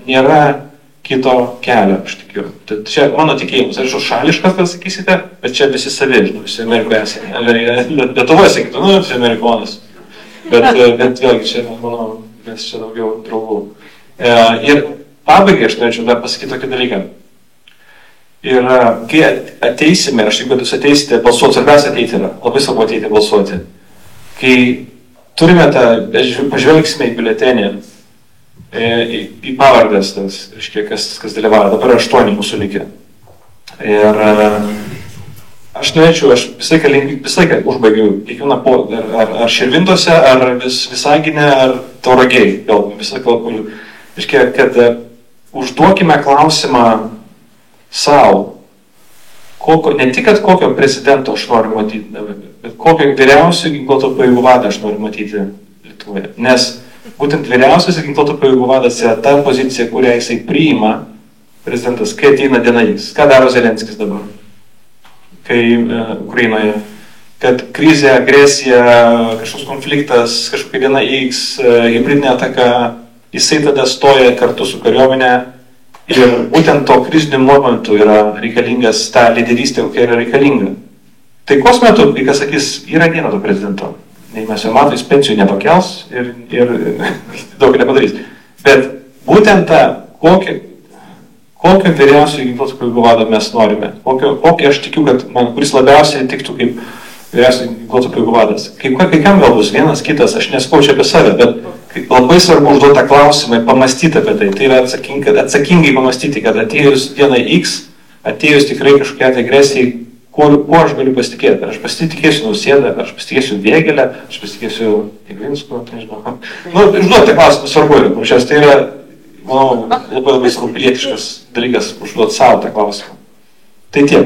Nėra kito kelio, aš tikiu. Tai čia mano tikėjimas, aš šališkas, gal sakysite, bet čia visi savi, žinau, visi Amerikoje esame. Lietuvoje sakytų, visi amerikonas. Bet vėlgi čia, manau, mes čia daugiau draugų. Ir pabaigai aš norėčiau dar pasakyti tokį dalyką. Ir kai ateisime, aš tikiu, kad jūs ateisite balsuoti, svarbiausia ateiti yra, labai svarbu ateiti balsuoti. Kai turime pažvelgsime į biuletenį, į pavardės, reiškia, kas dalyvauja, dabar 8 mūsų likę. Ir aš norėčiau, aš visą laiką užbaigiu kiekvieną ar Širvintose, ar Visagine, ar Tauragėj, gal visą laiką, reiškia, kad užduokime klausimą savo, ne tik, kad kokio prezidento aš noriu matyti, bet kokio vyriausio ginkluoto pajėgų vadą aš noriu matyti Lietuvoje. Nes būtent vyriausias ginkluoto pajėgų vadas yra ta pozicija, kurią jisai priima prezidentas, kai ateina diena X. Ką daro Zelenskis dabar, kai Ukrainoje? Kad krizė, agresija, kažkoks konfliktas, kažkokia diena X, hibridinė ataka, jisai tada stoja kartu su kariuomenė. Ir būtent to krizinių momentų yra reikalingas ta lyderystė, kokia yra reikalinga. Taikos metu, kai kas sakys, yra diena to prezidento. Nei mes jau matom, jis pensijų nepakels ir daug nepadarys. Bet būtent tą, kokio vyriausiojo ginkluoto pajėgų vado mes norime, kokį aš tikiu, kad man, kuris labiausiai tiktų kaip vyriausiojo ginkluoto pajėgų vadas. Kai kam gal bus vienas, kitas, aš neskau čia apie save, bet labai svarbu užduoti klausimą ir pamastyti apie tai. Tai yra atsakingai pamastyti, kad atėjus dienai X, atėjus tikrai kažkokia agresijai, kuo aš galiu pasitikėti. Ar aš pasitikėsiu Nausėdą, ar aš pasitikėsiu Vėgėlę, ar aš pasitikėsiu Jeglinsku, nežinau. Užduoti klausimą svarbu yra. Tai yra, manau, labai svarbu pilietiškas dalykas užduoti savo tą klausimą. Tai tiek.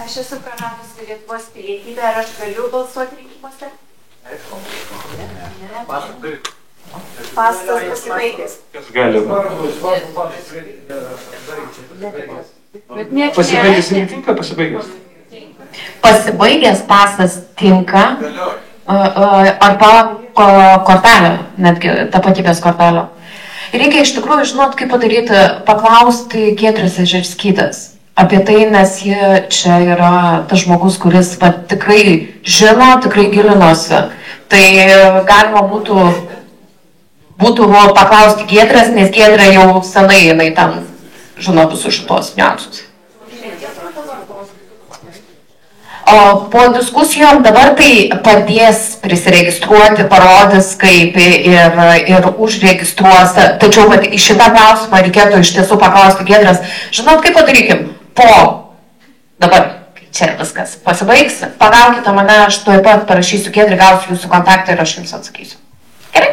Aš esu praradusi Lietuvos pilietybę, ar aš galiu balsuoti rinkimuose? Pasas pasibaigęs. Kas gali? Pasibaigęs netinka, pasibaigęs. Pasibaigęs pasas tinka, arba kortelė, netgi tapatybės kortelė. Reikia iš tikrųjų žinot, kaip padaryti, paklausti Giedrės Ežerskytės apie tai, nes ji čia yra tas žmogus, kuris tikrai žino, tikrai gilinosi. Tai galima būtų paklausti Giedrės, nes Giedrė jau senai jinai ten žino visus šitos niuansus. O po diskusijom dabar tai padės prisiregistruoti, parodys kaip ir užregistruos. Tačiau į šitą klausimą reikėtų iš tiesų paklausti Giedrės. Žinot, kaip padarykim? Dabar čia viskas pasibaigs, pagaukite mane, aš tuoj pat parašysiu Giedrį, gausiu jūsų kontaktą ir aš jums atsakysiu. Gerai?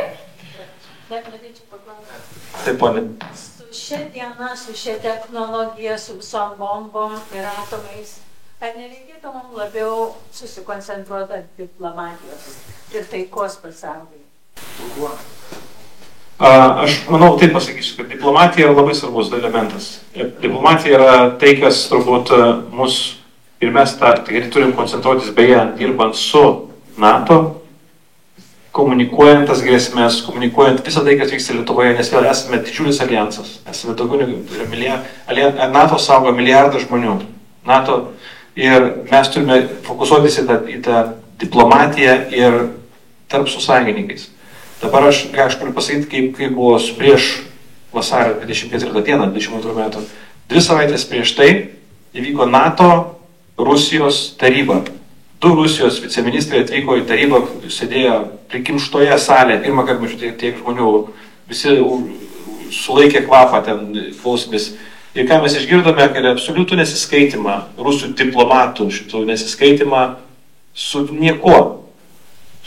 Nepradėčiau paklausti. Taip, ponė. Su šia diena, su šia technologija, su visom bombom ir atomais, ar nereikėtų mums labiau susikoncentruoti ant diplomatijos ir taikos pasaulyje? Aš manau, taip pasakysiu, kad diplomatija yra labai svarbus elementas. Diplomatija yra tai, kas turbūt mus ir mes tikrai turim koncentruotis, beje, dirbant su NATO, komunikuojant tas grėsmės, komunikuojant visą tai, kas vyksta Lietuvoje, nes vėl esame didžiulis alijansas. Esame daugiau negu NATO saugo milijardą žmonių. NATO ir mes turime fokusuotis į tą diplomatiją ir tarp su sąjungininkais. Dabar aš turiu pasakyti, kaip buvo prieš vasario 24 dieną, 22 metų. 2 savaitės prieš tai įvyko NATO Rusijos taryba. 2 Rusijos viceministrai atvyko į tarybą, sėdėjo prikimštoje salėje, pirmą kartą mačiau tiek žmonių, visi sulaikė kvapą ten klausimės. Ir ką mes išgirdome, kad absoliutų nesiskaitimą, rusų diplomatų šitų nesiskaitimą su niekuo.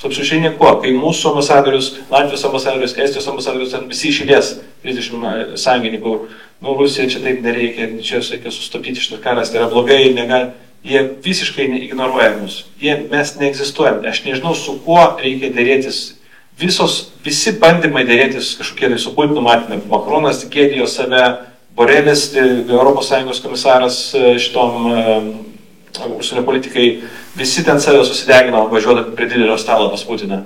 Su absoliučiai niekuo. Kai mūsų ambasadorius, Latvijos ambasadorius, Estijos ambasadorius, ten visi išėlės 30 sąjungininkų, nu Rusija čia taip nereikia, čia reikia sustabdyti šitas karas, tai yra blogai, jie visiškai ignoruoja mus. Mes neegzistuojam. Aš nežinau, su kuo reikia dėrėtis. Visi bandymai dėrėtis kažkokie tai su Putinu matėme. Makronas tikėdėjo save, Borelis, ES komisaras šitom užsienio politikai, visi ten save susidegino važiuodami prie didelio stalo pas Putiną.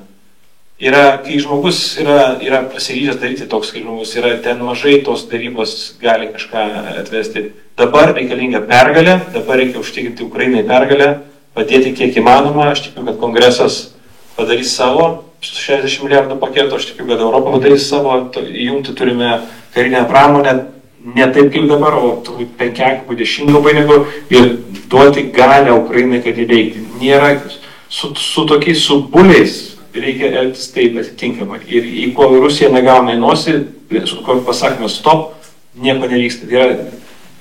Kai žmogus yra pasiryžęs daryti toks, kai žmogus yra ten mažai, tos darybos gali kažką atvesti. Dabar reikalinga pergalė, dabar reikia užtikrinti Ukrainai pergalę, padėti kiek įmanoma. Aš tikiu, kad kongresas padarys savo 60 milijardų paketo, aš tikiu, kad Europą padarys savo, įjungti turime karinę pramonę, ne taip kaip dabar, o 5-10 negu ir duoti galę Ukrainai, kad įveikti. Nėra su tokiais subuliais reikia elgtis taip atitinkamai. Ir jeigu Rusija negauna į nosį, su kuo pasakome stop, nieko nevyksta. Tai yra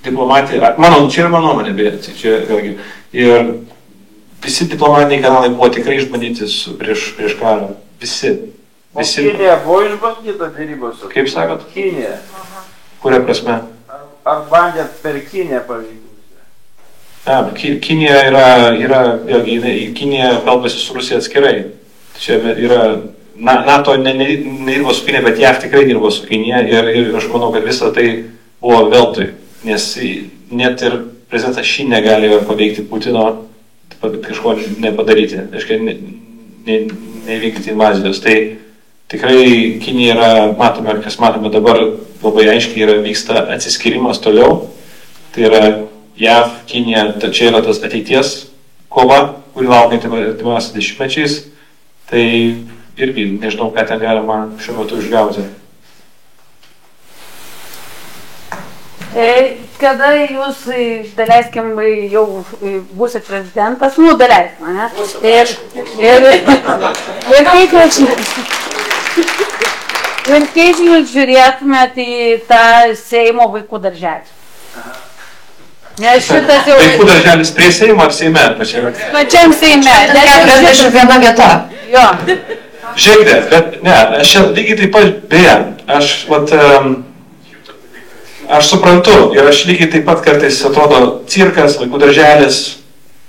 diplomatija, čia yra mano nuomonė, bet čia vėlgi. Ir visi diplomatiniai kanalai buvo tikrai išbandyti prieš karą. Visi. O Kinija buvo išbandyta dėrybose? Kaip sakot? Kinija. Kuria prasme? Ar bandėt per Kiniją pavyzdžiui? Kinija vėlgi, Kinija kalbasi su Rusija atskirai. Čia yra, NATO nedirbo su Kinija, bet JAV tikrai dirbo su Kinija ir aš manau, kad visa tai buvo veltui, nes net ir prezidentas Šį negali paveikti Putino, kažko nepadaryti, nevykdyti invazijos. Tai tikrai Kinija yra, matome, kas matome dabar, labai aiškiai vyksta atsiskirimas toliau. Tai yra JAV, Kinija, čia yra tas ateities kova, kuri laukia artimiausiais dešimtmečiais. Tai irgi nežinau, ką ten galima šiuo metu išgauti. Kada jūs, daleiskim, jau būsit prezidentas, daleiskim, ne? Ir kaip jūs žiūrėtumėt į tą Seimo vaikų darželį? Nes šitas jau... Vaikų darželis prie Seimo ar Seime? Pačiam Seime. 41 vieta. Jo. Žiūrėkite, bet ne, aš lygiai taip pat, beje, aš suprantu ir aš lygiai taip pat kartais atrodo cirkas, vaikų darželis,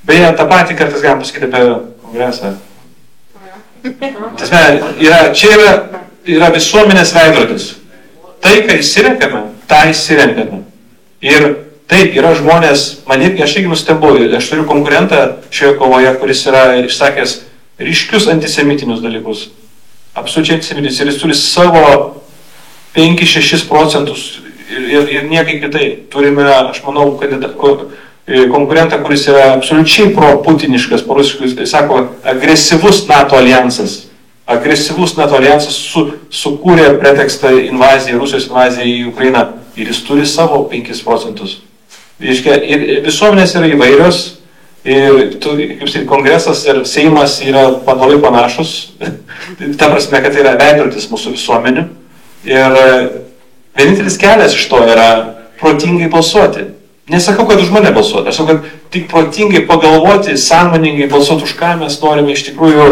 beje, tą patį kartais galim pasakyti apie kongresą. Čia yra visuomenės veidrodis. Tai, ką įsirenkame, tą įsirenkame. Ir taip, yra žmonės, aš irgi nustembu, aš turiu konkurentą šioje kovoje, kuris yra išsakęs ryškius antisemitinius dalykus. Absoliučiai antisemitinius. Ir jis turi savo 5-6% ir niekai kitai. Turime, aš manau, konkurentą, kuris yra absoliučiai pro-putiniškas, pro-rusiškas, jis sako, agresyvus NATO alijansas. Agresyvus NATO alijansas sukūrė pretekstą invazijai, Rusijos invazijai į Ukrainą. Ir jis turi savo 5%. Ir visuomenės yra įvairios. Ir kongresas ir Seimas yra labai panašus, ta prasme, kad tai yra veidrodis mūsų visuomenių. Ir vienintelis kelias iš to yra protingai balsuoti. Nesakau, kad už mane balsuoti, aš sakau, kad tik protingai pagalvoti, sąmoningai balsuoti, už ką mes norime iš tikrųjų,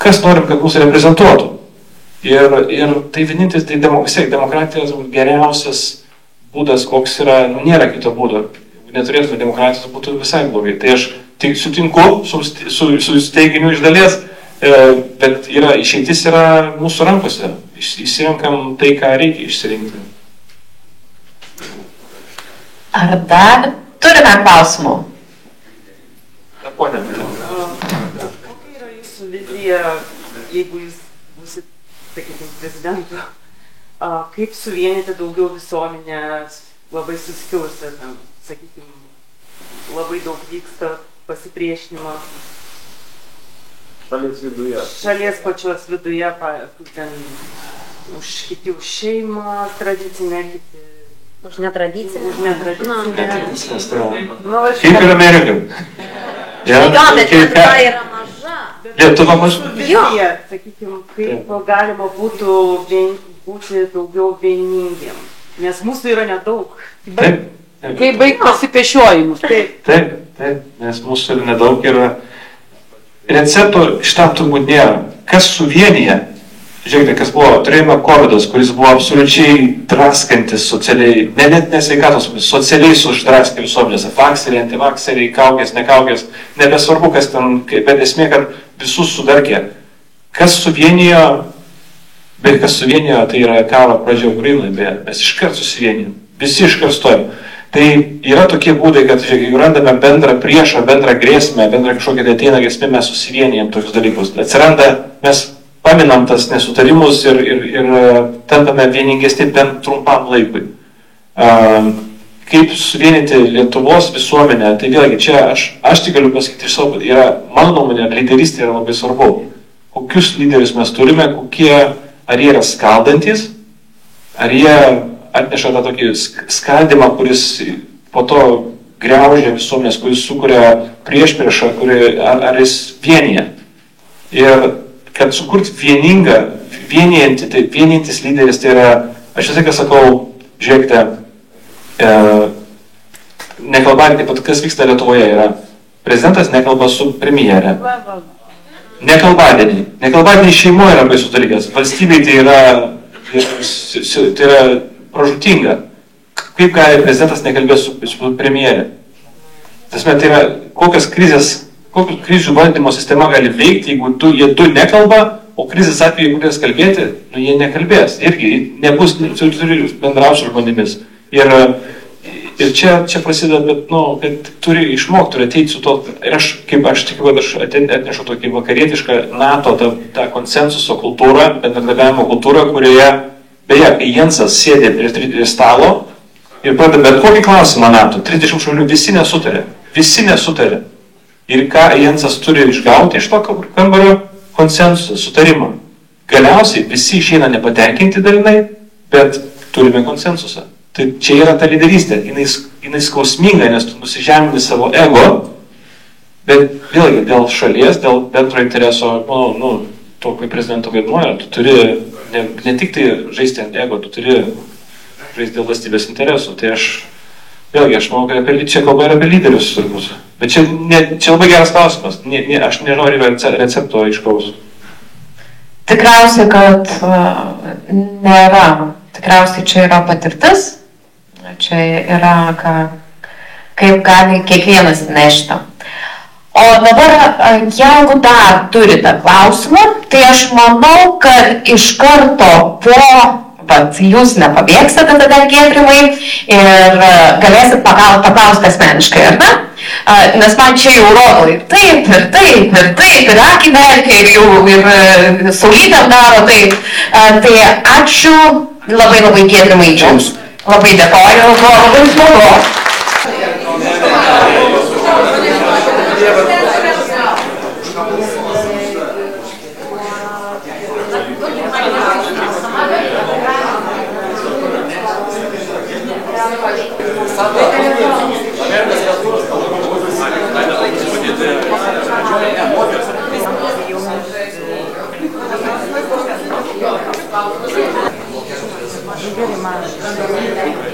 kas norim, kad mūsų reprezentuotų. Ir tai vienintelis, demokratijos geriausias būdas, koks yra, nėra kito būdo. Neturėtume demokratijos, būtų visai blogai. Tai aš sutinku su teiginiu iš dalies, bet išeitis yra mūsų rankose. Išsirenkam tai, ką reikia išsirinkti. Ar dar turime klausimų? Ponia. Kokia yra jūsų vizija, jeigu jūs būsit, sakykime, prezidentu, kaip suvienyti daugiau visuomenės, labai suskilusią, sakykime, labai daug vyksta pasipriešinimo. Šalies viduje. Šalies pačios viduje, ten kiti už šeimą tradicinę, kiti... Už netradicinę. Už netradicinę. Kaip ir Amerikai. Jo, bet Lietuva yra maža. Lietuva maža. Vizija, sakykime, kaip galima būtų būti daugiau vieningiem. Nes mūsų yra nedaug. Taip. Kaip baig pasipešiojimus. Taip, nes mūsų yra nedaug ir recepto šitam turbūt nėra. Kas suvienyje? Žiūrėkite, kas buvo, turėjome COVID, kuris buvo absoliučiai draskantis socialiai, net nesveikatos, socialiai suždraskė visuomenės, vakseriai, antivakseriai, kaukės, nekaukės, nebesvarbu, kas ten, bet esmė, kad visus sudarkė. Kas suvienijo, tai yra karo pradžia Ukrainoje, bet mes iškart susivienijom, visi iškart stojom. Tai yra tokie būdai, kad jeigu randame bendrą priešą, bendrą grėsmę, bendrą kažkokią tai ateina grėsmę, mes susivienijom tokius dalykus. Atsiranda, mes paminam tas nesutarimus ir tampame vieningesni bent trumpam laikui. Kaip suvienyti Lietuvos visuomenę, tai vėlgi čia aš tik galiu pasakyti iš savo, mano nuomonė, lyderystė yra labai svarbu. Kokius lyderius mes turime, ar jie yra skaldantis, ar jie atneša tą tokį skaldimą, kuris po to griaužia visuomenės, kuris sukuria priešpriešą, ar jis vienyje. Ir kad sukurti vienijantis lyderis, tai yra, aš visą sakau, žiūrėkite, nekalbant, taip pat kas vyksta Lietuvoje, yra prezidentas nekalba su premjere. Nekalbadieniai šeimoje yra baisus dalykas, valstybei tai yra pražūtinga. Kaip gali prezidentas nekalbėti su premjere? Tai yra, kokios krizių valdymo sistema gali veikti, jeigu jie du nekalba, o krizės atveju, jeigu galės kalbėti, jie nekalbės. Irgi nebus, turi bendrauti su žmonėmis. Ir čia prasideda, kad turi išmokti, turi ateiti su to. Ir aš tikiu, kad aš atnešu tokį vakarietišką NATO, tą konsensuso kultūrą, bendradarbiavimo kultūrą, kurioje, beje, kai Jensas sėdė prie stalo ir pradeda bet kokį klausimą NATO, 30 šalių visi nesutarė. Ir ką Jensas turi išgauti iš to kambario? Konsensusą, sutarimą. Galiausiai visi išeina nepatenkinti dalinai, bet turime konsensusą. Tai čia yra ta lyderystė. Jinai skausminga, nes tu nusižemini savo ego, bet vėlgi dėl šalies, dėl bendro intereso, to, kaip prezidento vaidmuo, tu turi ne tik tai žaisti ant ego, tu turi žaisti dėl valstybės interesų. Tai aš manau, kad čia kalba yra apie lyderius turbūt. Bet čia labai geras klausimas. Aš nenoriu recepto aiškaus. Tikriausiai, kad nėra. Tikriausiai čia yra patirtis. Čia yra, kaip gali kiekvienas nešti. O dabar, jeigu dar turite klausimų, tai aš manau, kad iš karto jūs nepabėgsite tada Giedrimai ir galėsit paklausti asmeniškai, ar ne? Nes man čia jau rodo ir taip, ir akį verkia, ir saulytėm daro taip. Tai ačiū labai Giedrimai jums. Labai dėkoju, buvo labai smagu. Gerai, man.